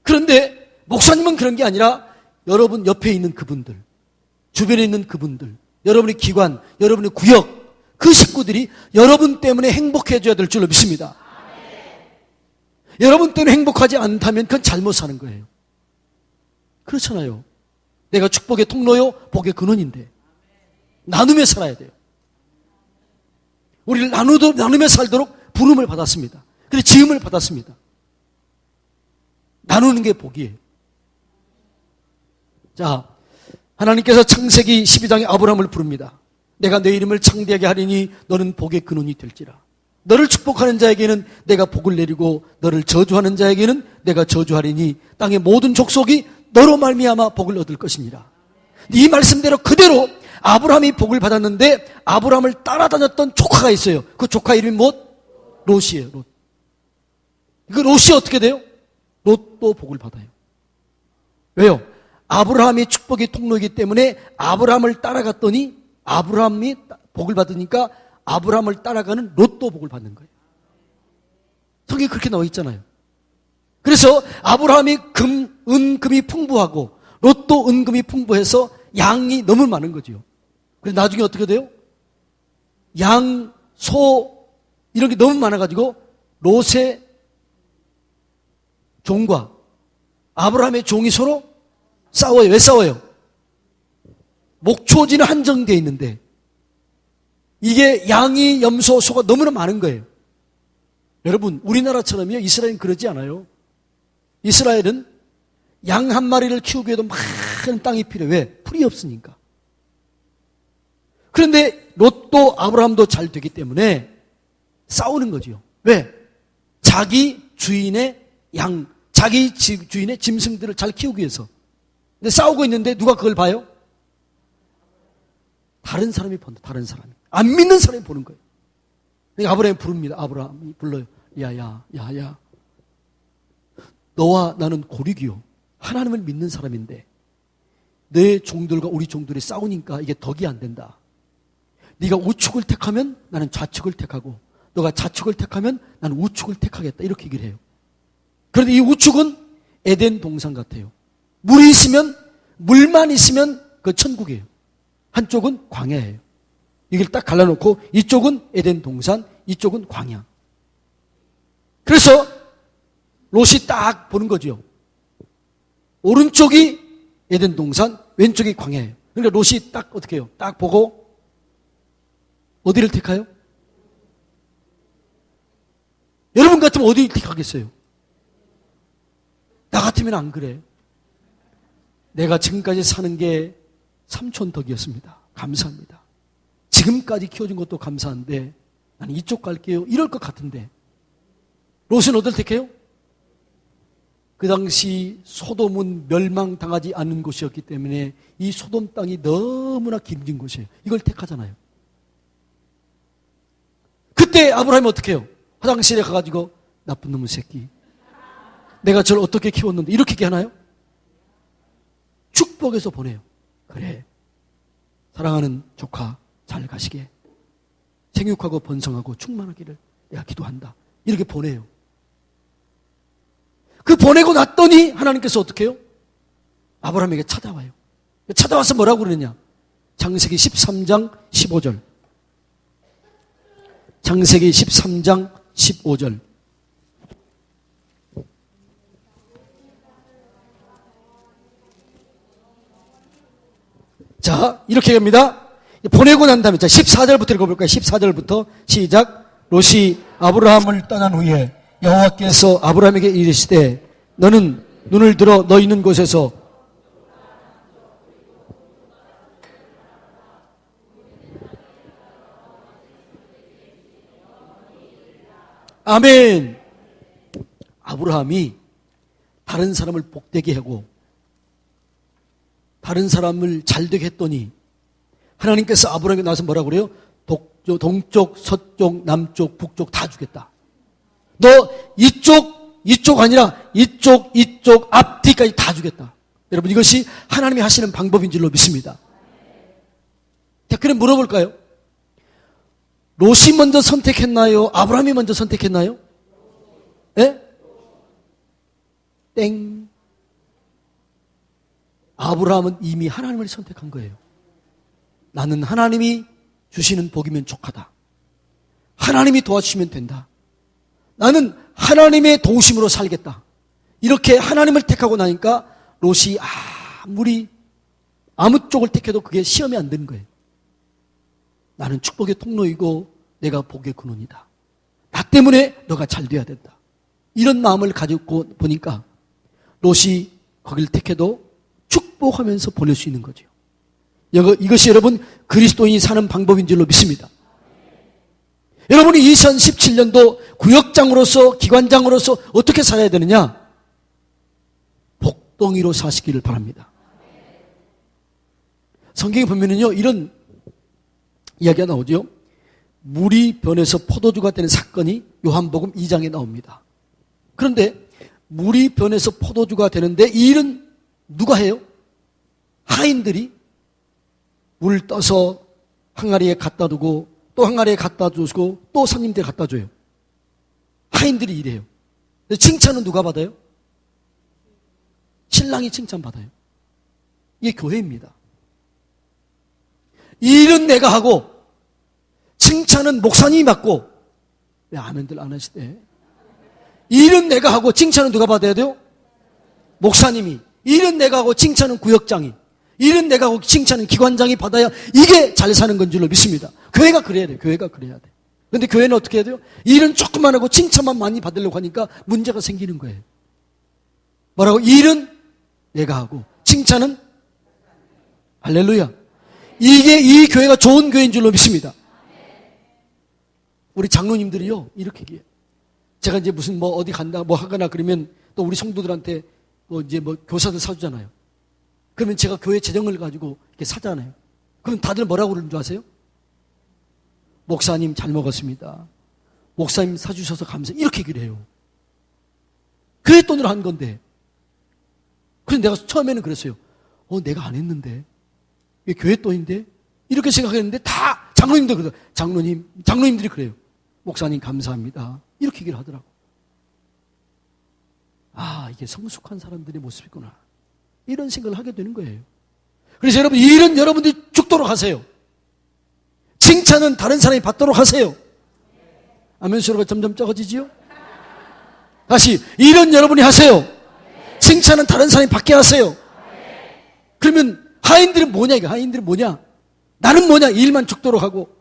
그런데 목사님은 그런 게 아니라 여러분 옆에 있는 그분들, 주변에 있는 그분들, 여러분의 기관, 여러분의 구역, 그 식구들이 여러분 때문에 행복해져야 될 줄로 믿습니다. 여러분 때문에 행복하지 않다면 그건 잘못 사는 거예요. 그렇잖아요. 내가 축복의 통로요, 복의 근원인데 나누며 살아야 돼요. 우리를 나누며 살도록 부름을 받았습니다. 그래서 지음을 받았습니다. 나누는 게 복이에요. 자, 하나님께서 창세기 12장에 아브라함을 부릅니다. 내가 내 이름을 창대하게 하리니 너는 복의 근원이 될지라. 너를 축복하는 자에게는 내가 복을 내리고 너를 저주하는 자에게는 내가 저주하리니 땅의 모든 족속이 너로 말미암아 복을 얻을 것이니라. 이 말씀대로 그대로 아브라함이 복을 받았는데 아브라함을 따라다녔던 조카가 있어요. 그 조카 이름이 무엇? 롯이에요. 롯. 그 롯이 어떻게 돼요? 롯도 복을 받아요. 왜요? 아브라함이 축복의 통로이기 때문에 아브라함을 따라갔더니 아브라함이 복을 받으니까 아브라함을 따라가는 롯도 복을 받는 거예요. 성경에 그렇게 나와 있잖아요. 그래서 아브라함이 은금이 풍부하고 롯도 은금이 풍부해서 양이 너무 많은 거죠. 그래서 나중에 어떻게 돼요? 양, 소 이런 게 너무 많아가지고 롯의 종과 아브라함의 종이 서로 싸워요. 왜 싸워요? 목초지는 한정되어 있는데 이게 양이, 염소, 소가 너무나 많은 거예요. 여러분, 우리나라처럼요, 이스라엘은 그러지 않아요. 이스라엘은 양 한 마리를 키우기 위해도 많은 땅이 필요해. 왜? 풀이 없으니까. 그런데 롯도 아브라함도 잘 되기 때문에 싸우는 거죠. 왜? 자기 주인의 양, 자기 주인의 짐승들을 잘 키우기 위해서. 근데 싸우고 있는데 누가 그걸 봐요? 다른 사람이 본다. 다른 사람이. 안 믿는 사람이 보는 거예요. 그러니까 아브라함이 부릅니다. 아브라함이 불러요. 야. 너와 나는 고륙이요. 하나님을 믿는 사람인데 내 종들과 우리 종들이 싸우니까 이게 덕이 안 된다. 네가 우측을 택하면 나는 좌측을 택하고 너가 좌측을 택하면 나는 우측을 택하겠다. 이렇게 얘기를 해요. 그런데 이 우측은 에덴 동산 같아요. 물이 있으면, 물만 있으면 그 천국이에요. 한쪽은 광야예요. 이걸 딱 갈라놓고 이쪽은 에덴 동산, 이쪽은 광야. 그래서 롯이 딱 보는 거죠. 오른쪽이 에덴 동산, 왼쪽이 광야예요. 그러니까 롯이 딱 어떻게 해요? 딱 보고 어디를 택해요? 여러분 같으면 어디를 택하겠어요? 나 같으면 안 그래. 내가 지금까지 사는 게 삼촌 덕이었습니다. 감사합니다. 지금까지 키워준 것도 감사한데 나는 이쪽 갈게요. 이럴 것 같은데 롯은 어딜 택해요? 그 당시 소돔은 멸망당하지 않는 곳이었기 때문에 이 소돔 땅이 너무나 힘든 곳이에요. 이걸 택하잖아요. 그때 아브라함이 어떻게 해요? 화장실에 가가지고 나쁜 놈의 새끼, 내가 저를 어떻게 키웠는데 이렇게 얘기하나요? 축복해서 보내요. 그래, 사랑하는 조카 잘 가시게, 생육하고 번성하고 충만하기를 내가 기도한다, 이렇게 보내요. 그 보내고 났더니 하나님께서 어떻게 해요? 아브라함에게 찾아와요. 찾아와서 뭐라고 그러느냐? 창세기 13장 15절. 창세기 13장 15절. 자, 이렇게 합니다. 보내고 난 다음에, 자, 14절부터 읽어볼까요? 14절부터 시작. 롯이 아브라함을 떠난 후에 여호와께서 아브라함에게 이르시되 너는 눈을 들어 너 있는 곳에서 아멘. 아브라함이 다른 사람을 복되게 하고 다른 사람을 잘되게 했더니 하나님께서 아브라함에게 나와서 뭐라고 그래요? 동쪽, 서쪽, 남쪽, 북쪽 다 주겠다. 너 이쪽 아니라 이쪽, 앞뒤까지 다 주겠다. 여러분, 이것이 하나님이 하시는 방법인 줄로 믿습니다. 자, 그럼 물어볼까요? 롯이 먼저 선택했나요? 아브라함이 먼저 선택했나요? 예? 땡. 아브라함은 이미 하나님을 선택한 거예요. 나는 하나님이 주시는 복이면 족하다. 하나님이 도와주시면 된다. 나는 하나님의 도우심으로 살겠다. 이렇게 하나님을 택하고 나니까 롯이 아무 쪽을 택해도 그게 시험이 안 되는 거예요. 나는 축복의 통로이고 내가 복의 근원이다. 나 때문에 너가 잘 돼야 된다. 이런 마음을 가지고 보니까 롯이 거길 택해도 축복하면서 보낼 수 있는 거죠. 이것이 여러분 그리스도인이 사는 방법인 줄로 믿습니다. 여러분이 2017년도 구역장으로서 기관장으로서 어떻게 살아야 되느냐? 복덩이로 사시기를 바랍니다. 성경에 보면은요, 이런 이야기가 나오죠. 물이 변해서 포도주가 되는 사건이 요한복음 2장에 나옵니다. 그런데 물이 변해서 포도주가 되는데 이 일은 누가 해요? 하인들이 물 떠서 항아리에 갖다 두고 또 항아리에 갖다 주고 또 손님들 갖다 줘요. 하인들이 일해요. 칭찬은 누가 받아요? 신랑이 칭찬받아요. 이게 교회입니다. 이 일은 내가 하고 칭찬은 목사님이 받고, 왜 아멘들 안 하시대? 이 일은 내가 하고 칭찬은 누가 받아야 돼요? 목사님이. 이 일은 내가 하고 칭찬은 구역장이. 이 일은 내가 하고 칭찬은 기관장이 받아야 이게 잘 사는 건 줄로 믿습니다. 교회가 그래야 돼요. 교회가 그래야 돼. 그런데 교회는 어떻게 해야 돼요? 이 일은 조금만 하고 칭찬만 많이 받으려고 하니까 문제가 생기는 거예요. 뭐라고? 이 일은 내가 하고 칭찬은 할렐루야. 이게 이 교회가 좋은 교회인 줄로 믿습니다. 우리 장로님들이요, 이렇게 얘기해요. 제가 이제 무슨 어디 간다 뭐 하거나 그러면 또 우리 성도들한테 이제 교사들 사주잖아요. 그러면 제가 교회 재정을 가지고 이렇게 사잖아요. 그럼 다들 뭐라고 그러는 줄 아세요? 목사님 잘 먹었습니다. 목사님 사주셔서 감사해요. 이렇게 얘기를 해요. 교회 돈으로 한 건데. 그래서 내가 처음에는 그랬어요. 내가 안 했는데. 이게 교회 돈인데? 이렇게 생각했는데 다 장로님들 그래요. 장로님들이 그래요. 목사님 감사합니다. 이렇게 얘기를 하더라고. 이게 성숙한 사람들의 모습이구나. 이런 생각을 하게 되는 거예요. 그래서 여러분, 이 일은 여러분들이 죽도록 하세요. 칭찬은 다른 사람이 받도록 하세요. 아멘 소리가 점점 적어지지요? 다시, 이 일은 여러분이 하세요. 칭찬은 다른 사람이 받게 하세요. 그러면 하인들은 뭐냐, 이게 하인들은 뭐냐? 나는 뭐냐? 이 일만 죽도록 하고.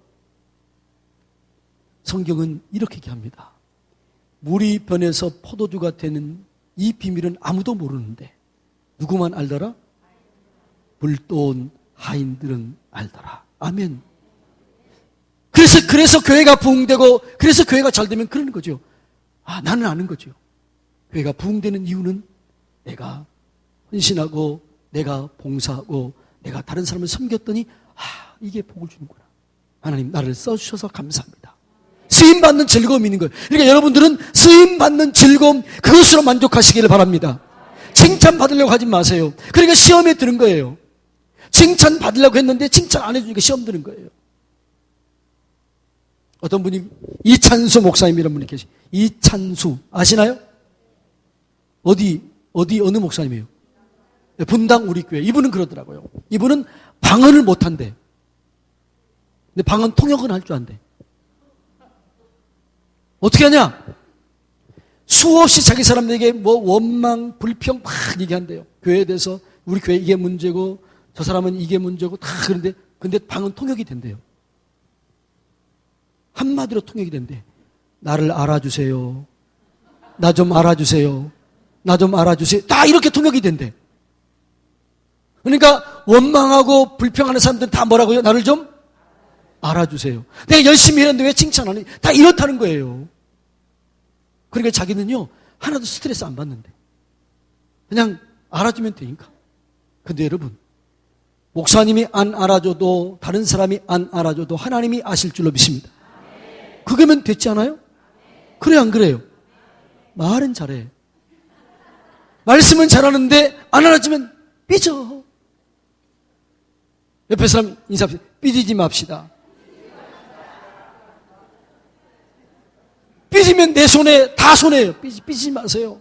성경은 이렇게 얘기합니다. 물이 변해서 포도주가 되는 이 비밀은 아무도 모르는데 누구만 알더라? 물돈 하인들은 알더라. 아멘. 그래서 교회가 부흥되고 그래서 교회가 잘 되면 그러는 거죠. 나는 아는 거죠. 교회가 부흥되는 이유는 내가 헌신하고 내가 봉사하고 내가 다른 사람을 섬겼더니 이게 복을 주는구나. 하나님 나를 써주셔서 감사합니다. 쓰임받는 즐거움이 있는 거예요. 그러니까 여러분들은 쓰임받는 즐거움, 그것으로 만족하시기를 바랍니다. 칭찬 받으려고 하지 마세요. 그러니까 시험에 드는 거예요. 칭찬 받으려고 했는데 칭찬 안 해주니까 시험 드는 거예요. 어떤 분이 이찬수 목사님이라는 분이 계시. 이찬수 아시나요? 어느 목사님이에요? 분당 우리 교회. 이분은 그러더라고요. 이분은 방언을 못한대. 근데 방언 통역은 할 줄 안대. 어떻게 하냐? 수없이 자기 사람들에게 뭐 원망, 불평 막 얘기한대요. 교회에 대해서 우리 교회 이게 문제고 저 사람은 이게 문제고 다 그런데 근데 방언 통역이 된대요. 한마디로 통역이 된대. 나를 알아주세요. 나 좀 알아주세요. 나 좀 알아주세요. 다 이렇게 통역이 된대. 그러니까 원망하고 불평하는 사람들은 다 뭐라고요? 나를 좀 알아주세요. 내가 열심히 했는데 왜 칭찬 안 해? 다 이렇다는 거예요. 그러니까 자기는요 하나도 스트레스 안 받는데 그냥 알아주면 되니까. 근데 여러분 목사님이 안 알아줘도 다른 사람이 안 알아줘도 하나님이 아실 줄로 믿습니다. 그거면 됐지 않아요? 그래 안 그래요? 말은 잘해. 말씀은 잘하는데 안 알아주면 삐져. 옆에 사람 인사합시다. 삐지지 맙시다. 삐지면 내 손에 다 손해예요. 삐지지 마세요.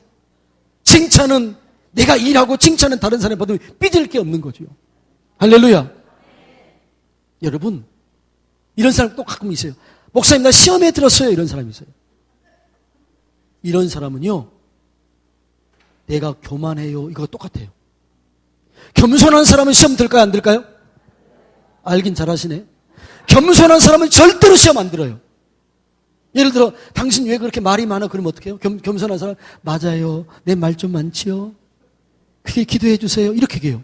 칭찬은 내가 일하고 칭찬은 다른 사람이 받으면 삐질 게 없는 거죠. 할렐루야. 여러분 이런 사람 또 가끔 있어요. 목사님 나 시험에 들었어요. 이런 사람이 있어요. 이런 사람은요 내가 교만해요. 이거 똑같아요. 겸손한 사람은 시험 들까요? 안 들까요? 알긴 잘하시네. 겸손한 사람은 절대로 시험 안 들어요. 예를 들어 당신 왜 그렇게 말이 많아? 그러면 어떻게 해요? 겸손한 사람 맞아요. 내 말 좀 많지요? 그게 기도해 주세요. 이렇게 얘기해요.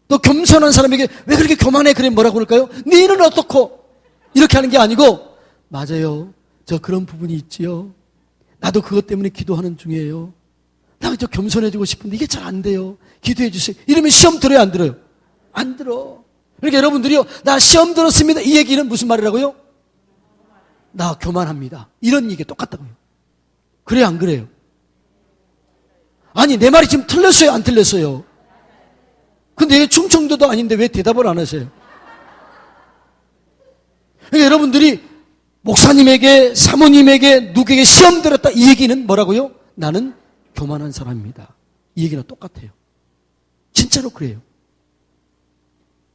또 겸손한 사람에게 왜 그렇게 교만해? 그래 뭐라고 그럴까요? 너는 어떻고? 이렇게 하는 게 아니고 맞아요. 저 그런 부분이 있지요. 나도 그것 때문에 기도하는 중이에요. 나 저 겸손해지고 싶은데 이게 잘 안 돼요. 기도해 주세요. 이러면 시험 들어요? 안 들어요? 안 들어. 그러니까 여러분들이요 나 시험 들었습니다. 이 얘기는 무슨 말이라고요? 나 교만합니다. 이런 얘기 똑같다고요. 그래요? 안 그래요? 아니 내 말이 지금 틀렸어요? 안 틀렸어요? 근데 이게 충청도도 아닌데 왜 대답을 안 하세요? 그러니까 여러분들이 목사님에게 사모님에게 누구에게 시험 들었다 이 얘기는 뭐라고요? 나는 교만한 사람입니다. 이 얘기는 똑같아요. 진짜로 그래요.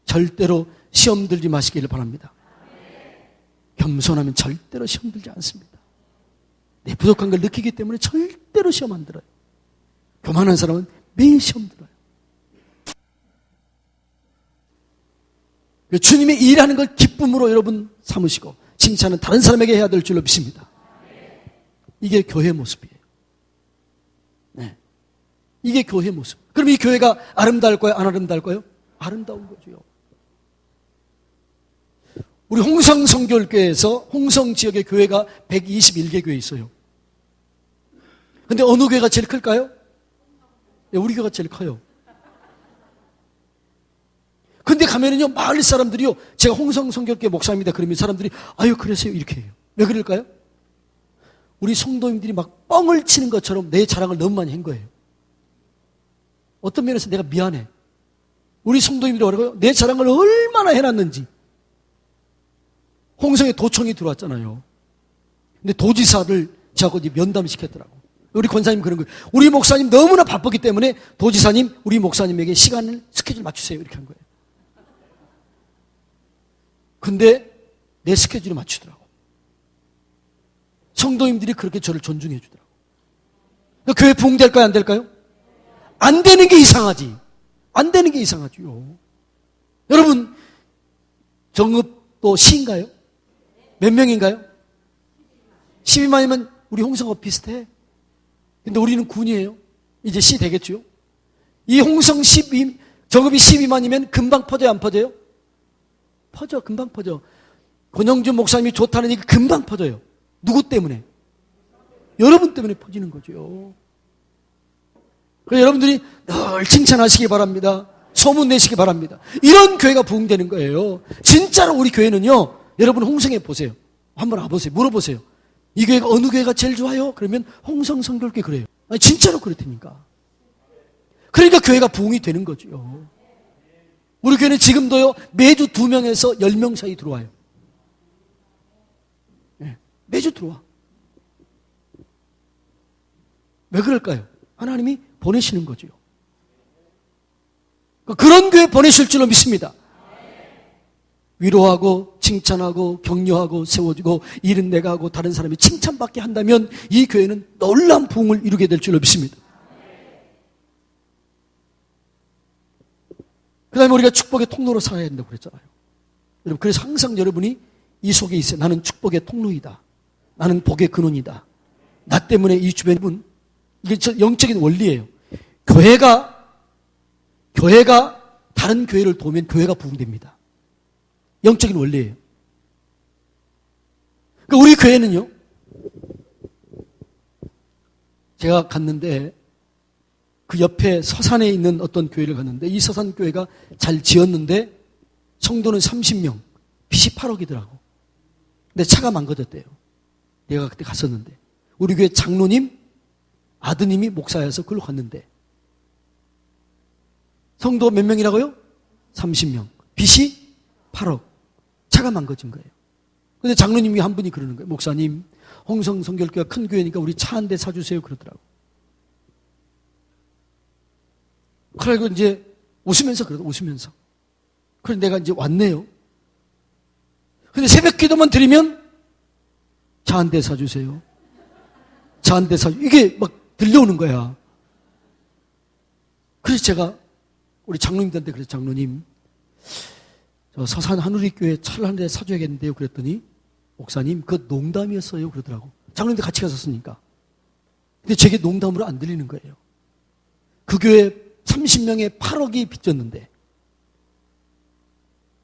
절대로 시험 들지 마시기를 바랍니다. 겸손하면 절대로 시험 들지 않습니다. 내 부족한 걸 느끼기 때문에 절대로 시험 안 들어요. 교만한 사람은 매일 시험 들어요. 주님의 일하는 걸 기쁨으로 여러분 삼으시고 칭찬은 다른 사람에게 해야 될 줄로 믿습니다. 이게 교회의 모습이에요. 네. 이게 교회의 모습. 그럼 이 교회가 아름다울까요? 안 아름다울까요? 아름다운 거죠. 우리 홍성 성결교회에서 홍성 지역의 교회가 121개 교회 있어요. 근데 어느 교회가 제일 클까요? 네, 우리 교회가 제일 커요. 근데 가면은요, 마을 사람들이요, 제가 홍성 성결교회 목사입니다. 그러면 사람들이, 아유, 그러세요. 이렇게 해요. 왜 그럴까요? 우리 성도님들이 막 뻥을 치는 것처럼 내 자랑을 너무 많이 한 거예요. 어떤 면에서 내가 미안해. 우리 성도님들이 뭐라고요? 내 자랑을 얼마나 해놨는지. 홍성에 도청이 들어왔잖아요. 근데 도지사를 저하고 면담시켰더라고. 우리 권사님 그런 거예요. 우리 목사님 너무나 바쁘기 때문에 도지사님, 우리 목사님에게 시간을, 스케줄 맞추세요. 이렇게 한 거예요. 근데 내 스케줄에 맞추더라고. 성도님들이 그렇게 저를 존중해 주더라고. 그러니까 교회 부흥될까요? 안 될까요? 안 되는 게 이상하지. 안 되는 게 이상하죠. 여러분, 정읍도 시인가요? 몇 명인가요? 12만이면 우리 홍성과 비슷해. 근데 우리는 군이에요. 이제 시 되겠죠. 이 홍성 12, 정읍이 12만이면 금방 퍼져요? 안 퍼져요? 퍼져. 금방 퍼져. 권영준 목사님이 좋다는 얘기 금방 퍼져요. 누구 때문에? 여러분 때문에 퍼지는 거죠. 그래서 여러분들이 늘 칭찬하시기 바랍니다. 소문 내시기 바랍니다. 이런 교회가 부흥되는 거예요. 진짜로 우리 교회는요, 여러분 홍성에 보세요. 한번 와보세요. 물어보세요. 이 교회가 어느 교회가 제일 좋아요? 그러면 홍성 성결교회 그래요. 아니, 진짜로 그렇다니까. 그러니까 교회가 부흥이 되는 거죠. 우리 교회는 지금도요, 매주 2명에서 10명 사이 들어와요. 네, 매주 들어와. 왜 그럴까요? 하나님이 보내시는 거죠. 그런 교회 보내실 줄로 믿습니다. 위로하고 칭찬하고 격려하고 세워주고 일은 내가 하고 다른 사람이 칭찬받게 한다면 이 교회는 놀라운 부흥을 이루게 될 줄로 믿습니다. 그 다음에 우리가 축복의 통로로 살아야 된다고 그랬잖아요. 여러분, 그래서 항상 여러분이 이 속에 있어요. 나는 축복의 통로이다. 나는 복의 근원이다. 나 때문에 이 주변은, 이게 영적인 원리예요. 교회가 다른 교회를 도우면 교회가 부흥됩니다. 영적인 원리예요. 그러니까 우리 교회는요, 제가 갔는데 그 옆에 서산에 있는 어떤 교회를 갔는데 이 서산 교회가 잘 지었는데 성도는 30명, 빚이 8억이더라고. 근데 차가 망가졌대요. 내가 그때 갔었는데 우리 교회 장로님 아드님이 목사여서 그걸 갔는데 성도 몇 명이라고요? 30명. 빚이 8억. 차가 망가진 거예요. 근데 장로님이 한 분이 그러는 거예요. 목사님, 홍성 성결교회가 큰 교회니까 우리 차 한 대 사주세요. 그러더라고. 그리고 이제 웃으면서 그러더, 웃으면서. 그래서 내가 이제 왔네요. 근데 새벽 기도만 드리면 차 한 대 사주세요. 차 한 대 사주. 이게 막 들려오는 거야. 그래서 제가 우리 장로님들한테 그래서 장로님, 저 서산 한우리교회 차를 한 대 사줘야겠는데요. 그랬더니 목사님, 그거 농담이었어요. 그러더라고. 장로님들 같이 갔었으니까. 근데 제게 농담으로 안 들리는 거예요. 그 교회 30명에 8억이 빚졌는데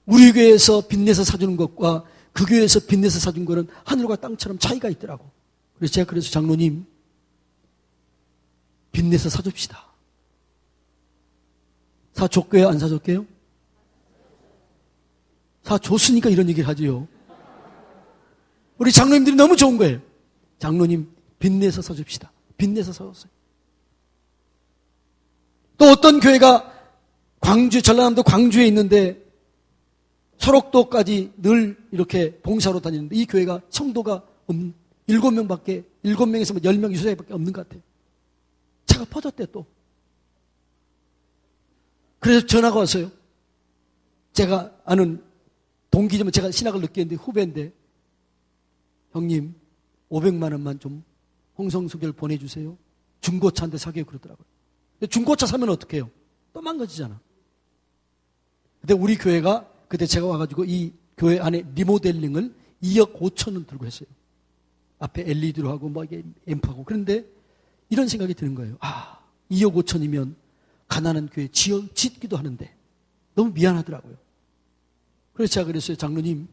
우리 교회에서 빚내서 사주는 것과 그 교회에서 빚내서 사준 거는 하늘과 땅처럼 차이가 있더라고. 그래서 제가 그래서 장로님, 빚내서 사줍시다. 사줬게요? 안 사줬게요? 사줬으니까 이런 얘기를 하지요. 우리 장로님들이 너무 좋은 거예요. 장로님, 빚내서 사줍시다. 빚내서 사줬어요. 또 어떤 교회가 광주, 전라남도 광주에 있는데 소록도까지 늘 이렇게 봉사로 다니는데 이 교회가 성도가 7명에서 10명 이 수준밖에 없는 것 같아요. 차가 퍼졌대 또. 그래서 전화가 왔어요. 제가 아는 동기지만 제가 신학을 늦게 했는데 후배인데 형님 500만 원만 좀 홍성수교를 보내주세요. 중고차 한 대 사게요 그러더라고요. 근데 중고차 사면 어떡해요? 또 망가지잖아. 근데 우리 교회가 그때 제가 와가지고 이 교회 안에 리모델링을 2억 5천원 들고 했어요. 앞에 LED로 하고 뭐 이게 앰프하고. 그런데 이런 생각이 드는 거예요. 2억 5천이면 가난한 교회 짓기도 하는데 너무 미안하더라고요. 그래서 제가 그랬어요. 장로님,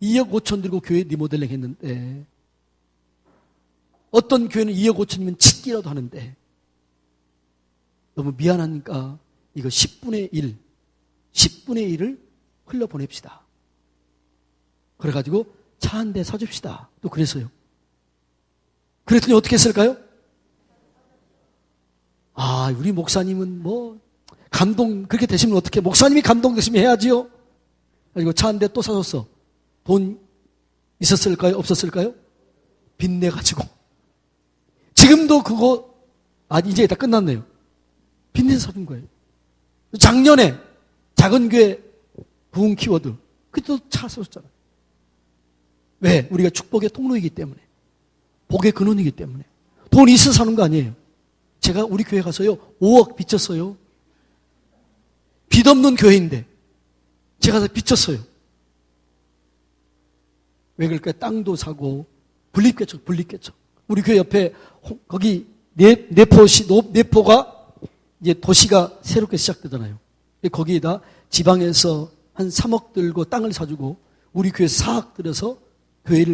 2억 5천 들고 교회 리모델링 했는데 어떤 교회는 2억 5천이면 짓기라도 하는데 너무 미안하니까 이거 10분의 1을 흘려보냅시다. 그래가지고 차 한 대 사줍시다. 또 그랬어요. 그랬더니 어떻게 했을까요? 우리 목사님은 그렇게 되시면 어떻게, 목사님이 감동되시면 해야지요. 그리고 차 한 대 또 사줬어. 돈 있었을까요? 없었을까요? 빚내가지고. 지금도 그거, 이제 다 끝났네요. 빚내서 사준 거예요. 작년에 작은 교회 부흥 키워드, 그때도 차 사줬잖아요. 왜? 우리가 축복의 통로이기 때문에. 복의 근원이기 때문에. 돈이 있어서 사는 거 아니에요. 제가 우리 교회 가서요, 5억 빚졌어요. 빚 없는 교회인데, 제가 가서 빚졌어요. 왜 그럴까요? 땅도 사고, 분립개척. 우리 교회 옆에, 거기, 내포가, 이제 도시가 새롭게 시작되잖아요. 거기에다 지방에서 한 3억 들고 땅을 사주고, 우리 교회 4억 들여서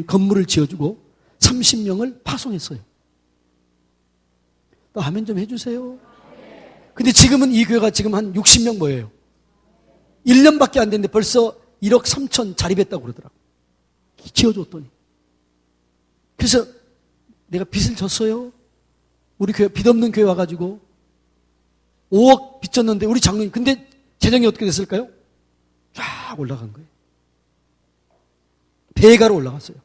건물을 지어주고, 30명을 파송했어요. 또 아멘 좀 해주세요. 근데 지금은 이 교회가 지금 한 60명 모여요. 1년밖에 안 됐는데 벌써 1억 3천 자립했다고 그러더라고. 지어줬더니. 그래서 내가 빚을 졌어요. 우리 교회, 빚 없는 교회 와가지고 5억 빚졌는데 우리 장로님 근데 재정이 어떻게 됐을까요? 쫙 올라간 거예요. 배가로 올라갔어요.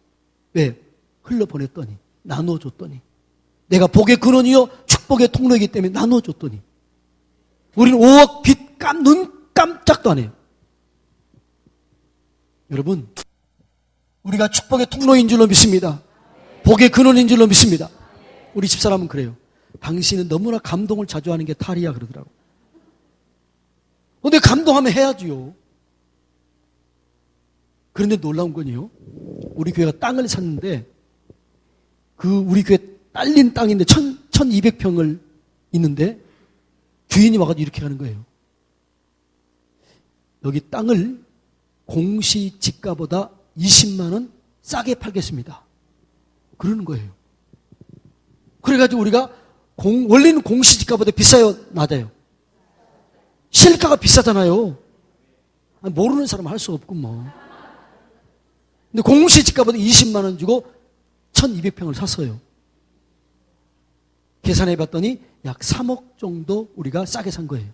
왜? 흘러보냈더니 나눠줬더니 내가 복의 근원이요 축복의 통로이기 때문에 나눠줬더니 우리는 5억 빚 눈 깜짝도 안 해요. 여러분 우리가 축복의 통로인 줄로 믿습니다. 복의 근원인 줄로 믿습니다. 우리 집사람은 그래요. 당신은 너무나 감동을 자주 하는 게 탈이야 그러더라고. 근데 감동하면 해야지요. 그런데 놀라운 건요. 우리 교회가 땅을 샀는데 우리 교회 딸린 땅인데 1200평을 있는데 주인이 와가지고 이렇게 하는 거예요. 여기 땅을 공시지가보다 20만 원 싸게 팔겠습니다. 그러는 거예요. 그래가지고 우리가 원래는 공시지가보다 비싸요? 낮아요? 실가가 비싸잖아요. 모르는 사람은 할 수 없고 뭐. 근데 공시지가보다 20만 원 주고 1200평을 샀어요. 계산해 봤더니 약 3억 정도 우리가 싸게 산 거예요.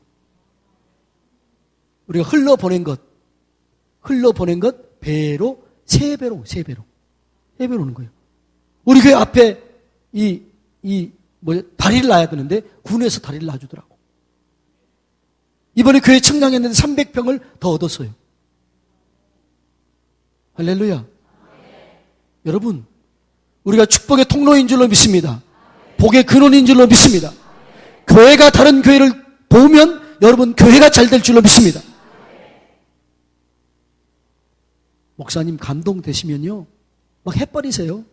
우리가 흘러보낸 것 배로 3배로 오는 거예요. 우리 교회 앞에 다리를 놔야 되는데 군에서 다리를 놔주더라고. 이번에 교회 청량했는데 300평을 더 얻었어요. 할렐루야. 여러분, 우리가 축복의 통로인 줄로 믿습니다. 복의 근원인 줄로 믿습니다. 교회가 다른 교회를 보면 여러분 교회가 잘 될 줄로 믿습니다. 목사님 감동되시면요 막 해버리세요.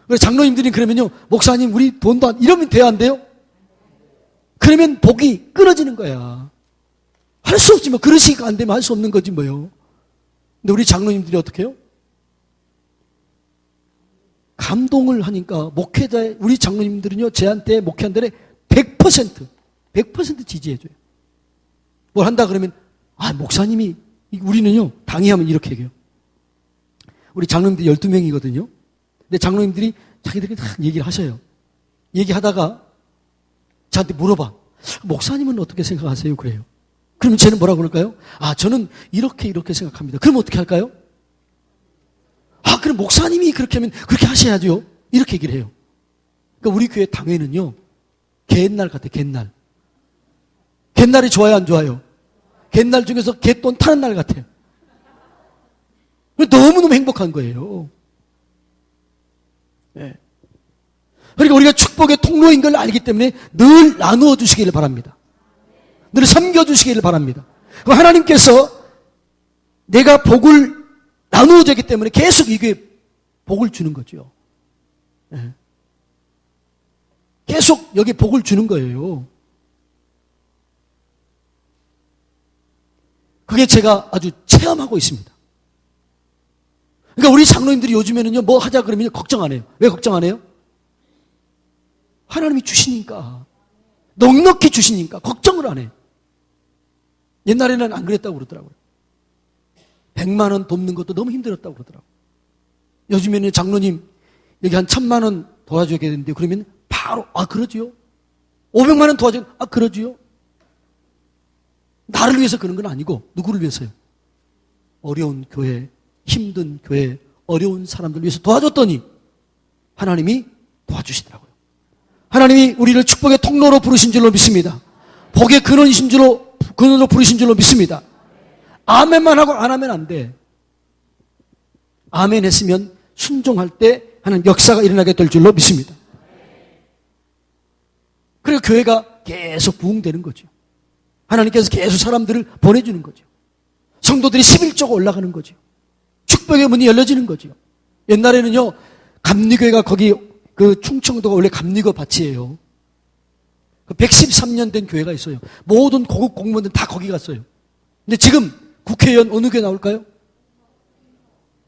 그래서 장로님들이 그러면요 목사님 우리 돈도 이러면 돼야 안 돼요? 그러면 복이 끊어지는 거야. 할 수 없지 뭐. 그릇이 안 되면 할 수 없는 거지 뭐요. 근데 우리 장로님들이 어떻게 해요? 감동을 하니까 우리 장로님들은요 저한테 목회한 데에 100% 지지해줘요. 뭘 한다 그러면 목사님이 우리는요 당의하면 이렇게 얘기해요. 우리 장로님들이 12명이거든요. 근데 장로님들이 자기들이 다 얘기를 하셔요. 얘기하다가 저한테 물어봐. 목사님은 어떻게 생각하세요? 그래요. 그러면 쟤는 뭐라고 그럴까요? 저는 이렇게 생각합니다. 그럼 어떻게 할까요? 그럼 목사님이 그렇게 하면 그렇게 하셔야죠. 이렇게 얘기를 해요. 그러니까 우리 교회 당회는요 갯날 같아요. 갯날. 갯날이 좋아요 안 좋아요? 갯날 중에서 갯돈 타는 날 같아요. 너무너무 행복한 거예요. 네. 그러니까 우리가 축복의 통로인 걸 알기 때문에 늘 나누어 주시기를 바랍니다. 늘 섬겨주시기를 바랍니다. 그럼 하나님께서 내가 복을 나누어졌기 때문에 계속 이게 복을 주는 거죠. 네. 계속 여기 복을 주는 거예요. 그게 제가 아주 체험하고 있습니다. 그러니까 우리 장로님들이 요즘에는요 뭐 하자 그러면 걱정 안 해요. 왜 걱정 안 해요? 하나님이 주시니까. 넉넉히 주시니까 걱정을 안 해요. 옛날에는 안 그랬다고 그러더라고요. 100만 원 돕는 것도 너무 힘들었다고 그러더라고요. 요즘에는 장로님 여기 한 1000만 원 도와줘야 되는데 그러면 바로 그러지요. 500만 원 도와줘야 그러지요. 나를 위해서 그런 건 아니고 누구를 위해서요? 어려운 교회, 힘든 교회, 어려운 사람들 위해서 도와줬더니 하나님이 도와주시더라고요. 하나님이 우리를 축복의 통로로 부르신 줄로 믿습니다. 복의 근원으로 부르신 줄로 믿습니다. 아멘만 하고 안 하면 안 돼. 아멘 했으면 순종할 때 하나님 역사가 일어나게 될 줄로 믿습니다. 그리고 교회가 계속 부흥되는 거죠. 하나님께서 계속 사람들을 보내주는 거죠. 성도들이 11조가 올라가는 거죠. 축복의 문이 열려지는 거죠. 옛날에는요 감리교회가 거기 충청도가 원래 감리교 밭이에요. 113년 된 교회가 있어요. 모든 고급 공무원들 다 거기 갔어요. 근데 지금 국회의원 어느 교회 나올까요?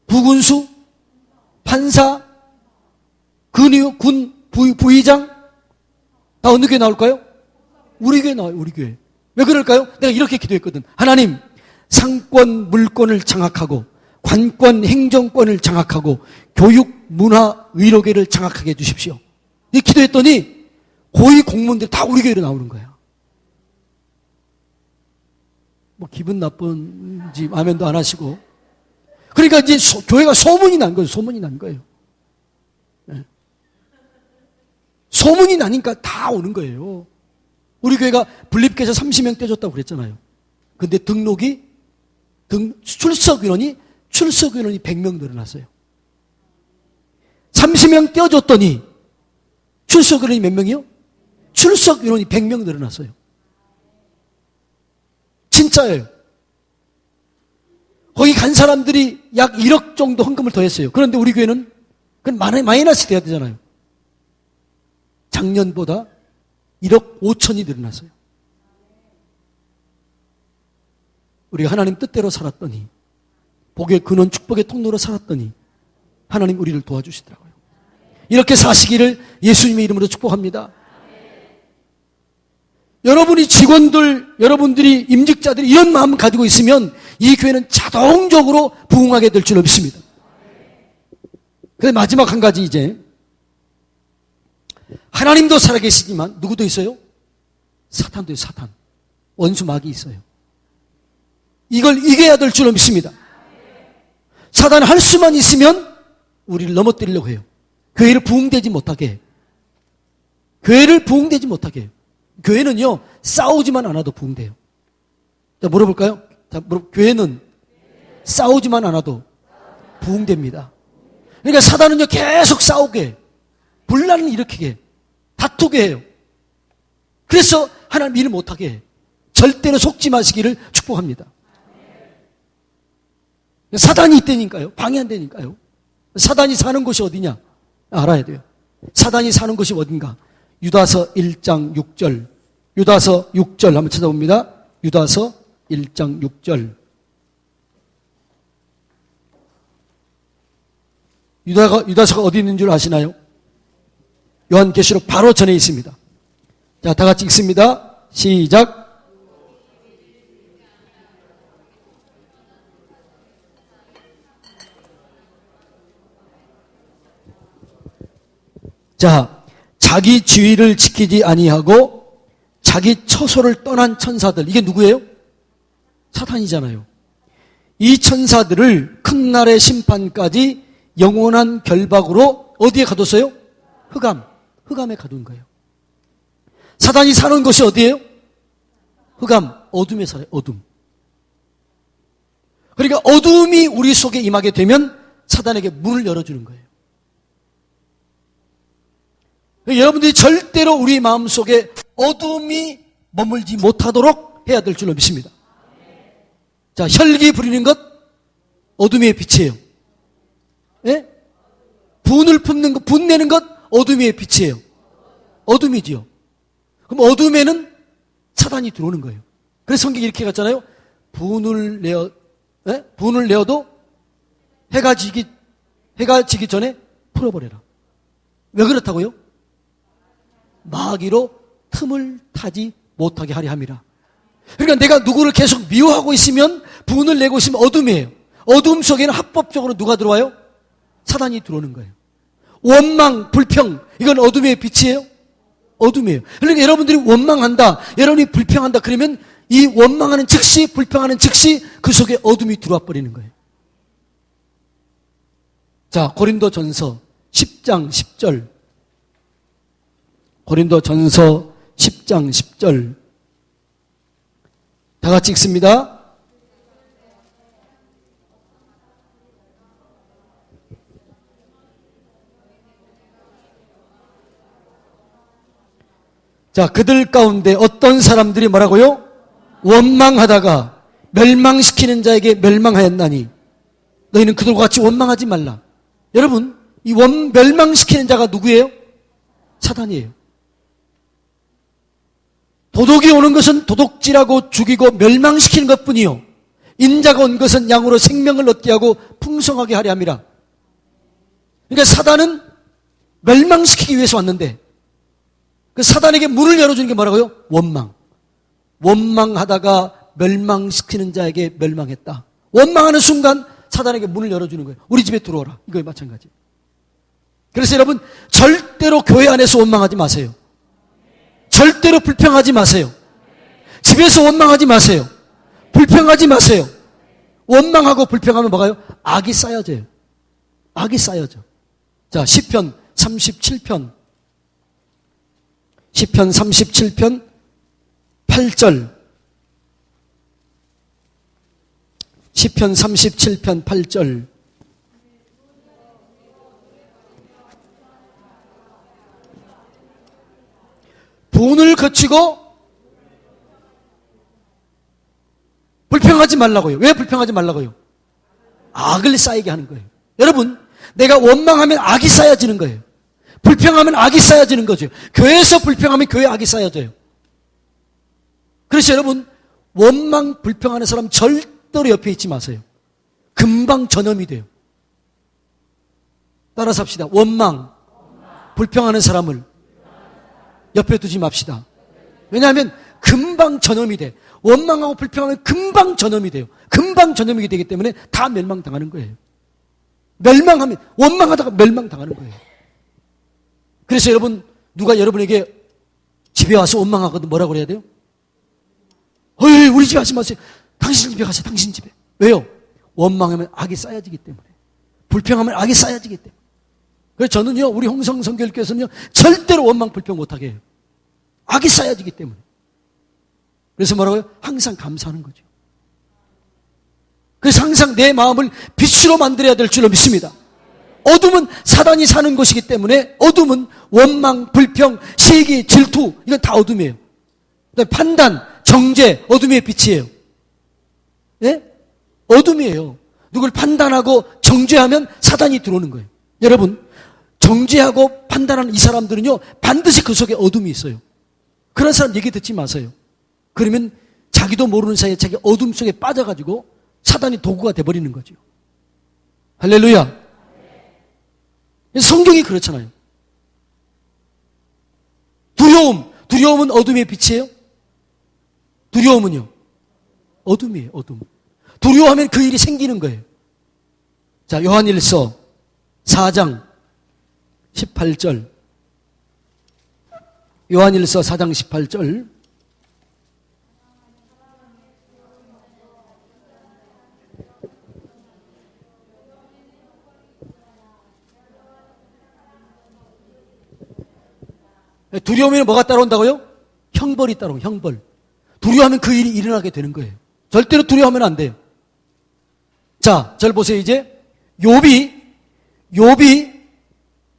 부군수, 판사, 군 부의장 다 어느 교회 나올까요? 우리 교회 나와요. 우리 교회. 왜 그럴까요? 내가 이렇게 기도했거든. 하나님, 상권, 물권을 장악하고 관권, 행정권을 장악하고 교육, 문화, 의료계를 장악하게 해주십시오. 이 기도했더니 고위 공무원들이 다 우리 교회로 나오는 거야. 뭐 기분 나쁜지 아멘도 안 하시고. 그러니까 이제 교회가 소문이 난 거예요. 소문이 난 거예요. 네. 소문이 나니까 다 오는 거예요. 우리 교회가 분립계좌 30명 떼줬다고 그랬잖아요. 근데 출석 인원이 100명 늘어났어요. 30명 떼어줬더니 출석 인원이 몇 명이요? 출석 인원이 100명 늘어났어요. 진짜예요. 거기 간 사람들이 약 1억 정도 헌금을 더했어요. 그런데 우리 교회는 그건 마이너스 돼야 되잖아요. 작년보다 1억 5천이 늘어났어요. 우리가 하나님 뜻대로 살았더니, 복의 근원 축복의 통로로 살았더니 하나님 우리를 도와주시더라고요. 이렇게 사시기를 예수님의 이름으로 축복합니다. 여러분이 직원들, 여러분들이 임직자들이 이런 마음을 가지고 있으면 이 교회는 자동적으로 부흥하게 될 줄 믿습니다. 그런데 마지막 한 가지 이제, 하나님도 살아계시지만 누구도 있어요? 사탄도 있어요. 사탄. 원수 마귀 있어요. 이걸 이겨야 될 줄 믿습니다. 사단은 할 수만 있으면 우리를 넘어뜨리려고 해요. 교회를 부흥되지 못하게 해요. 교회를 부흥되지 못하게 해요. 교회는요, 싸우지만 않아도 부흥돼요. 자, 물어볼까요? 자, 교회는 싸우지만 않아도 부흥됩니다. 그러니까 사단은요, 계속 싸우게 해요. 분란을 일으키게 해요. 다투게 해요. 그래서 하나님 일을 못하게 해요. 절대로 속지 마시기를 축복합니다. 사단이 있다니까요. 방해한다니까요. 사단이 사는 곳이 어디냐? 알아야 돼요. 사단이 사는 곳이 어딘가? 유다서 1장 6절. 유다서 6절 한번 찾아봅니다. 유다서 1장 6절. 유다서가 어디 있는 줄 아시나요? 요한계시록 바로 전에 있습니다. 자, 다 같이 읽습니다. 시작. 자, 자기 지위를 지키지 아니하고 자기 처소를 떠난 천사들, 이게 누구예요? 사탄이잖아요. 이 천사들을 큰 날의 심판까지 영원한 결박으로 어디에 가뒀어요? 흑암에 가둔 거예요. 사단이 사는 곳이 어디예요? 흑암, 어둠에 살아요. 어둠. 그러니까 어둠이 우리 속에 임하게 되면 사단에게 문을 열어주는 거예요. 여러분들이 절대로 우리 마음속에 어둠이 머물지 못하도록 해야 될 줄로 믿습니다. 자, 혈기 부리는 것 어둠의 빛이에요. 예? 분을 품는 것, 분내는 것 어둠의 빛이에요. 어둠이지요. 그럼 어둠에는 사단이 들어오는 거예요. 그래서 성경이 이렇게 갔잖아요. 분을 내어도 해가 지기 전에 풀어버려라. 왜 그렇다고요? 마귀로 틈을 타지 못하게 하려 함이라. 그러니까 내가 누구를 계속 미워하고 있으면, 분을 내고 있으면 어둠이에요. 어둠 속에는 합법적으로 누가 들어와요? 사단이 들어오는 거예요. 원망, 불평, 이건 어둠의 빛이에요? 어둠이에요. 그러니까 여러분들이 원망한다, 여러분이 불평한다 그러면 이 원망하는 즉시, 불평하는 즉시 그 속에 어둠이 들어와 버리는 거예요. 자, 고린도전서 10장 10절. 고린도전서 10장 10절. 다 같이 읽습니다. 자, 그들 가운데 어떤 사람들이 뭐라고요? 원망하다가 멸망시키는 자에게 멸망하였나니 너희는 그들과 같이 원망하지 말라. 여러분, 이 멸망시키는 자가 누구예요? 사단이에요. 도둑이 오는 것은 도둑질하고 죽이고 멸망시키는 것뿐이요, 인자가 온 것은 양으로 생명을 얻게 하고 풍성하게 하려 함이라. 그러니까 사단은 멸망시키기 위해서 왔는데, 그 사단에게 문을 열어주는 게 뭐라고요? 원망하다가 멸망시키는 자에게 멸망했다. 원망하는 순간 사단에게 문을 열어주는 거예요. 우리 집에 들어오라. 이거에 마찬가지. 그래서 여러분, 절대로 교회 안에서 원망하지 마세요. 절대로 불평하지 마세요. 집에서 원망하지 마세요. 불평하지 마세요. 원망하고 불평하면 뭐가요? 악이 쌓여져요. 악이 쌓여져. 자, 시편 37편 8절. 시편 37편 8절. 분을 거치고 불평하지 말라고요. 왜 불평하지 말라고요? 악을 쌓이게 하는 거예요. 여러분, 내가 원망하면 악이 쌓여지는 거예요. 불평하면 악이 쌓여지는 거죠. 교회에서 불평하면 교회에 악이 쌓여져요. 그래서 여러분, 원망, 불평하는 사람 절대로 옆에 있지 마세요. 금방 전염이 돼요. 따라서 합시다. 원망, 불평하는 사람을 옆에 두지 맙시다. 왜냐하면 금방 전염이 돼. 원망하고 불평하면 금방 전염이 돼요. 금방 전염이 되기 때문에 다 멸망당하는 거예요. 멸망하면, 원망하다가 멸망당하는 거예요. 그래서 여러분, 누가 여러분에게 집에 와서 원망하거든 뭐라고 그래야 돼요? 어이, 우리 집에 하지 마세요. 당신 집에 가세요. 당신 집에. 왜요? 원망하면 악이 쌓여지기 때문에. 불평하면 악이 쌓여지기 때문에. 그래서 저는요, 우리 홍성 선교회에서는요, 절대로 원망 불평 못하게 해요. 악이 쌓여지기 때문에. 그래서 뭐라고요? 항상 감사하는 거죠. 그래서 항상 내 마음을 빛으로 만들어야 될 줄로 믿습니다. 어둠은 사단이 사는 곳이기 때문에 어둠은 원망, 불평, 시기, 질투 이건 다 어둠이에요. 판단, 정죄, 어둠의 빛이에요. 예? 어둠이에요. 누굴 판단하고 정죄하면 사단이 들어오는 거예요. 여러분, 정죄하고 판단하는 이 사람들은요, 반드시 그 속에 어둠이 있어요. 그런 사람 얘기 듣지 마세요. 그러면 자기도 모르는 사이에 자기 어둠 속에 빠져가지고 사단이 도구가 돼버리는 거죠. 할렐루야. 성경이 그렇잖아요. 두려움은 어둠의 빛이에요? 두려움은요? 어둠이에요, 어둠. 두려워하면 그 일이 생기는 거예요. 자, 요한일서 4장 18절. 요한일서 4장 18절. 두려움에는 뭐가 따라온다고요? 형벌이 따라오고, 형벌. 두려워하면 그 일이 일어나게 되는 거예요. 절대로 두려워하면 안 돼요. 자, 절 보세요, 이제. 욥이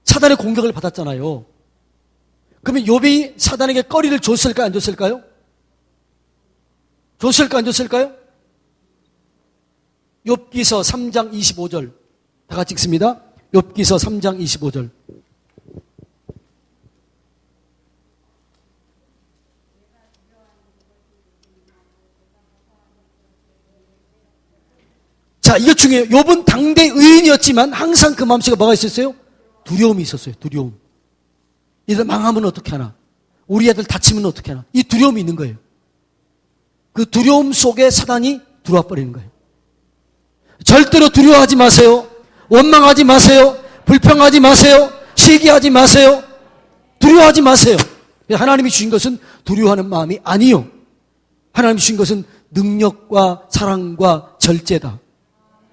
사단의 공격을 받았잖아요. 그러면 욥이 사단에게 꺼리를 줬을까요, 안 줬을까요? 줬을까요, 안 줬을까요? 욥기서 3장 25절. 다 같이 읽습니다. 욥기서 3장 25절. 자, 이것 중에 욥은 당대 의인이었지만 항상 그 마음속에 뭐가 있었어요? 두려움이 있었어요. 두려움. 얘들 망하면 어떻게 하나? 우리 애들 다치면 어떻게 하나? 이 두려움이 있는 거예요. 그 두려움 속에 사단이 들어와 버리는 거예요. 절대로 두려워하지 마세요. 원망하지 마세요. 불평하지 마세요. 시기하지 마세요. 두려워하지 마세요. 하나님이 주신 것은 두려워하는 마음이 아니요. 하나님이 주신 것은 능력과 사랑과 절제다.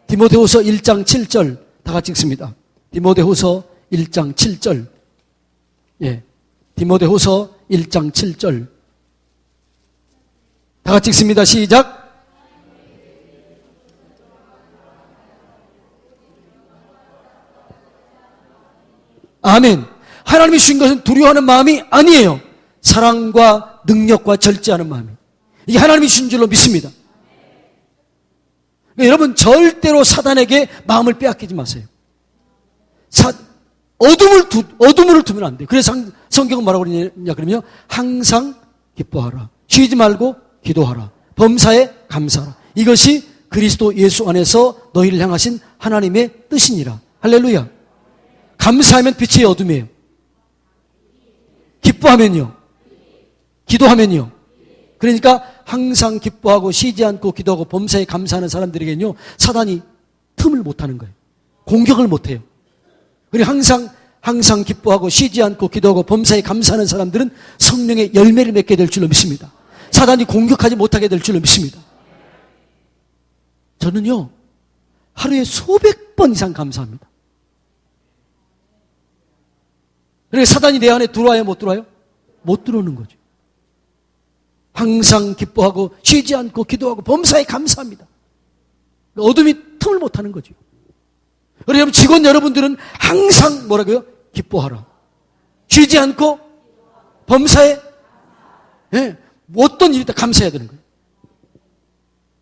디모데후서 1장 7절 다 같이 읽습니다. 디모데후서 1장 7절. 예. 디모데후서 1장 7절. 다 같이 읽습니다. 시작. 아멘. 하나님이 주신 것은 두려워하는 마음이 아니에요. 사랑과 능력과 절제하는 마음이. 이게 하나님이 주신 줄로 믿습니다. 여러분 절대로 사단에게 마음을 빼앗기지 마세요. 어둠을 두면 안 돼요. 그래서 성경은 뭐라고 그러냐 그러면 항상 기뻐하라. 쉬지 말고 기도하라. 범사에 감사하라. 이것이 그리스도 예수 안에서 너희를 향하신 하나님의 뜻이니라. 할렐루야. 감사하면 빛의 어둠이에요. 기뻐하면요. 기도하면요. 그러니까 항상 기뻐하고 쉬지 않고 기도하고 범사에 감사하는 사람들에게는요, 사단이 틈을 못하는 거예요. 공격을 못해요. 그리고 항상 항상 기뻐하고 쉬지 않고 기도하고 범사에 감사하는 사람들은 성령의 열매를 맺게 될 줄로 믿습니다. 사단이 공격하지 못하게 될 줄로 믿습니다. 저는요, 하루에 수백 번 이상 감사합니다. 그러니까 사단이 내 안에 들어와요, 못 들어와요? 못 들어오는 거죠. 항상 기뻐하고 쉬지 않고 기도하고 범사에 감사합니다. 어둠이 틈을 못하는 거죠. 여러분, 직원 여러분들은 항상 뭐라고요? 기뻐하라. 쉬지 않고 범사에, 예, 어떤 일이다 감사해야 되는 거예요.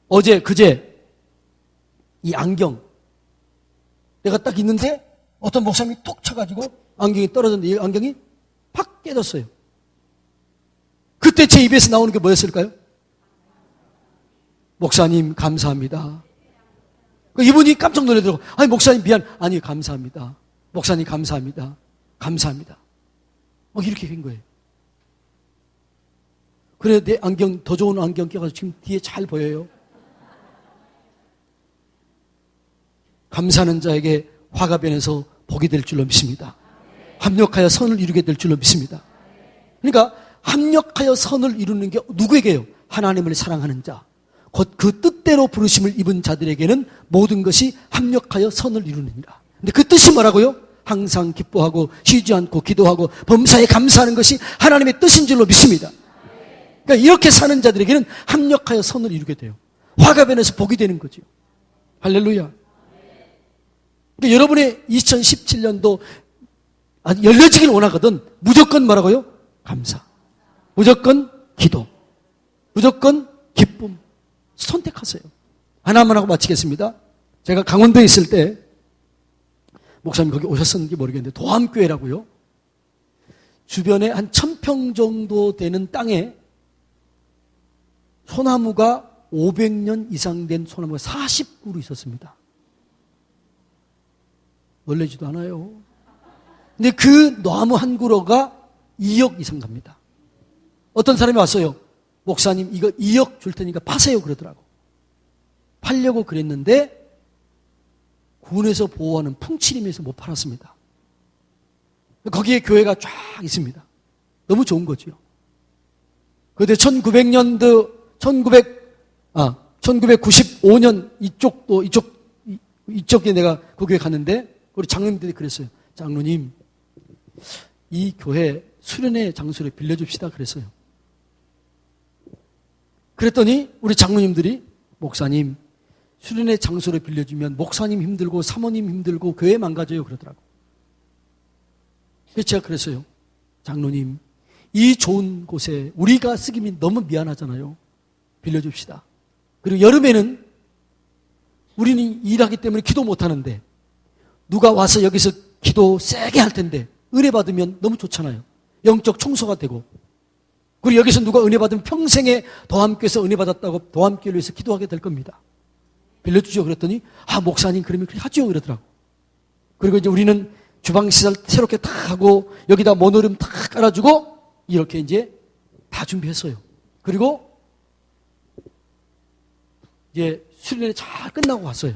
어제 그제 이 안경 내가 딱 있는데 어떤 목사님이 톡 쳐가지고 안경이 떨어졌는데 이 안경이 팍 깨졌어요. 그때 제 입에서 나오는 게 뭐였을까요? 목사님 감사합니다. 이분이 깜짝 놀라더라고요. 아니 목사님 미안. 아니 감사합니다. 목사님 감사합니다. 감사합니다. 이렇게 된 거예요. 그래 내 안경 더 좋은 안경 껴가지고 지금 뒤에 잘 보여요. 감사하는 자에게 화가 변해서 복이 될 줄로 믿습니다. 합력하여 선을 이루게 될 줄로 믿습니다. 그러니까 합력하여 선을 이루는 게 누구에게요? 하나님을 사랑하는 자. 곧 그 뜻대로 부르심을 입은 자들에게는 모든 것이 합력하여 선을 이루느니라. 근데 그 뜻이 뭐라고요? 항상 기뻐하고 쉬지 않고 기도하고 범사에 감사하는 것이 하나님의 뜻인 줄로 믿습니다. 그러니까 이렇게 사는 자들에게는 합력하여 선을 이루게 돼요. 화가 변해서 복이 되는 거죠. 할렐루야. 그러니까 여러분의 2017년도 아주 열려지길 원하거든 무조건 뭐라고요? 감사. 무조건 기도. 무조건 기쁨. 선택하세요. 하나만 하고 마치겠습니다. 제가 강원도에 있을 때 목사님 거기 오셨었는지 모르겠는데 도암교회라고요. 주변에 한 1000평 정도 되는 땅에 소나무가 500년 이상 된 소나무가 40그루 있었습니다. 놀라지도 않아요. 근데 그 나무 한 그루가 2억 이상 갑니다. 어떤 사람이 왔어요. 목사님 이거 2억 줄 테니까 파세요 그러더라고. 팔려고 그랬는데 군에서 보호하는 풍치림에서 못 팔았습니다. 거기에 교회가 쫙 있습니다. 너무 좋은 거죠. 그런데 1995년 이쪽에 내가 그 교회 갔는데 우리 장로님들이 그랬어요. 장로님 이 교회 수련회 장소를 빌려줍시다 그랬어요. 그랬더니 우리 장로님들이 목사님 수련회 장소를 빌려주면 목사님 힘들고 사모님 힘들고 교회 망가져요 그러더라고. 그래서 제가 그랬어요. 장로님 이 좋은 곳에 우리가 쓰기면 너무 미안하잖아요. 빌려줍시다. 그리고 여름에는 우리는 일하기 때문에 기도 못하는데 누가 와서 여기서 기도 세게 할 텐데 은혜 받으면 너무 좋잖아요. 영적 청소가 되고 그리고 여기서 누가 은혜 받으면 평생에 도함교에서 은혜 받았다고 도함교를 위해서 기도하게 될 겁니다. 빌려주죠. 그랬더니 목사님 그러면 그렇게 하죠 그러더라고. 그리고 이제 우리는 주방시설 새롭게 다 하고 여기다 모노름 다 깔아주고 이렇게 이제 다 준비했어요. 그리고 이제 수련회 잘 끝나고 왔어요.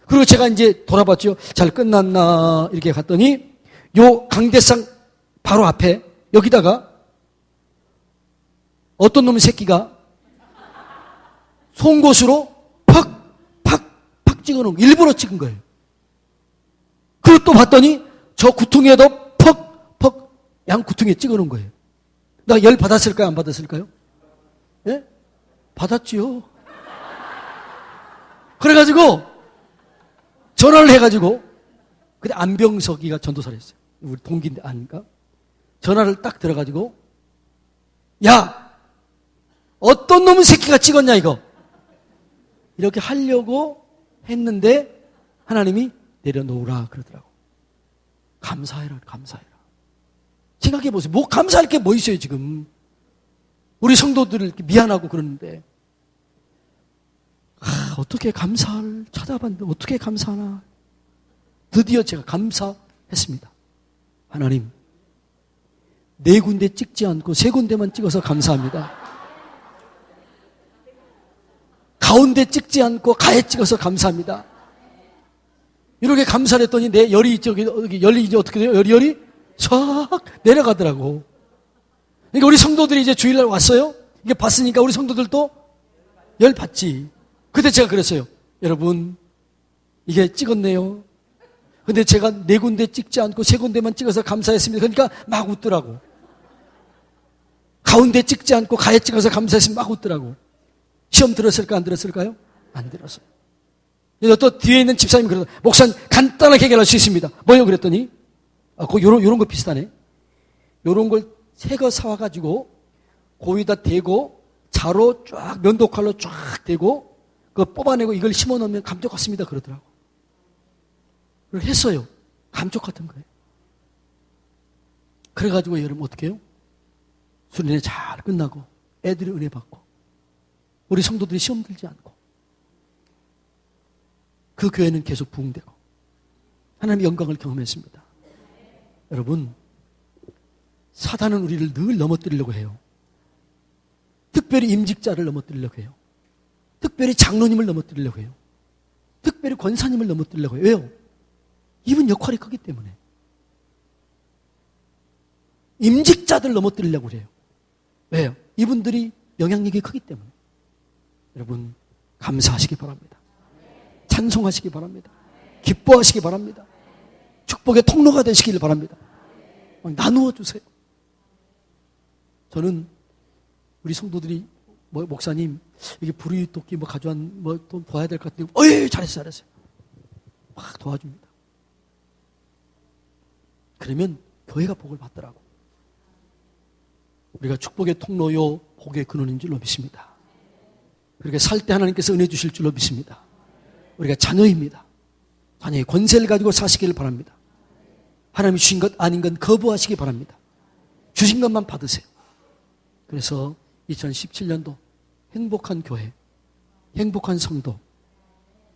그리고 제가 이제 돌아봤죠. 잘 끝났나 이렇게 갔더니 요 강대상 바로 앞에 여기다가 어떤 놈의 새끼가 송곳으로 팍 찍어놓은 거 일부러 찍은 거예요. 그리고 또 봤더니 저 구퉁이에도 퍽 양 구퉁이에 찍어놓은 거예요. 나 열 받았을까요? 안 받았을까요? 예? 받았지요. 그래가지고 전화를 해가지고 근데 안병석이가 전도사를 했어요. 우리 동기인데 아닌가? 전화를 딱 들어가지고 야 어떤 놈의 새끼가 찍었냐 이거 이렇게 하려고 했는데 하나님이 내려놓으라 그러더라고. 감사해라. 생각해보세요. 뭐 감사할 게 뭐 있어요 지금. 우리 성도들을 이렇게 미안하고 그러는데 어떻게 감사를 찾아봤는데 어떻게 감사하나. 드디어 제가 감사했습니다. 하나님 4군데 찍지 않고 3군데만 찍어서 감사합니다. 가운데 찍지 않고 가에 찍어서 감사합니다. 이렇게 감사를 했더니 내 열이 열이 이제 어떻게 돼요? 열이 싹 내려가더라고. 그러니까 우리 성도들이 이제 주일날 왔어요. 이게 봤으니까 우리 성도들도 열 받지. 그때 제가 그랬어요. 여러분, 이게 찍었네요. 근데 제가 4군데 찍지 않고 3군데만 찍어서 감사했습니다. 그러니까 막 웃더라고. 가운데 찍지 않고 가에 찍어서 감사했으면 막 웃더라고. 시험 들었을까 안 들었을까요? 안 들었어요. 또 뒤에 있는 집사님이 그러더 목사님 간단하게 해결할 수 있습니다. 뭐요? 그랬더니 요런 거 비슷하네. 요런 걸 새 거 사와가지고 고기다 대고 자로 쫙 면도칼로 쫙 대고 그거 뽑아내고 이걸 심어놓으면 감쪽 같습니다. 그러더라고. 그렇게 했어요. 감쪽 같은 거예요. 그래가지고 여러분 어떻게 해요? 수련회 잘 끝나고 애들이 은혜 받고 우리 성도들이 시험 들지 않고 그 교회는 계속 부흥되고 하나님의 영광을 경험했습니다. 여러분, 사단은 우리를 늘 넘어뜨리려고 해요. 특별히 임직자를 넘어뜨리려고 해요. 특별히 장로님을 넘어뜨리려고 해요. 특별히 권사님을 넘어뜨리려고 해요. 왜요? 이분 역할이 크기 때문에. 임직자들 넘어뜨리려고 그래요. 왜요? 이분들이 영향력이 크기 때문에. 여러분, 감사하시기 바랍니다. 찬송하시기 바랍니다. 기뻐하시기 바랍니다. 축복의 통로가 되시길 바랍니다. 나누어 주세요. 저는 우리 성도들이 목사님 이게 불의토끼 가져온 또 도와야 될 것 같은데 어이 잘했어요. 막 도와줍니다. 그러면 교회가 복을 받더라고. 우리가 축복의 통로요 복의 근원인 줄로 믿습니다. 그렇게 살 때 하나님께서 은혜 주실 줄로 믿습니다. 우리가 자녀입니다. 자녀의 권세를 가지고 사시기를 바랍니다. 하나님이 주신 것 아닌 건 거부하시기 바랍니다. 주신 것만 받으세요. 그래서 2017년도 행복한 교회, 행복한 성도,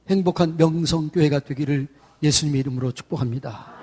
행복한 명성교회가 되기를 예수님의 이름으로 축복합니다.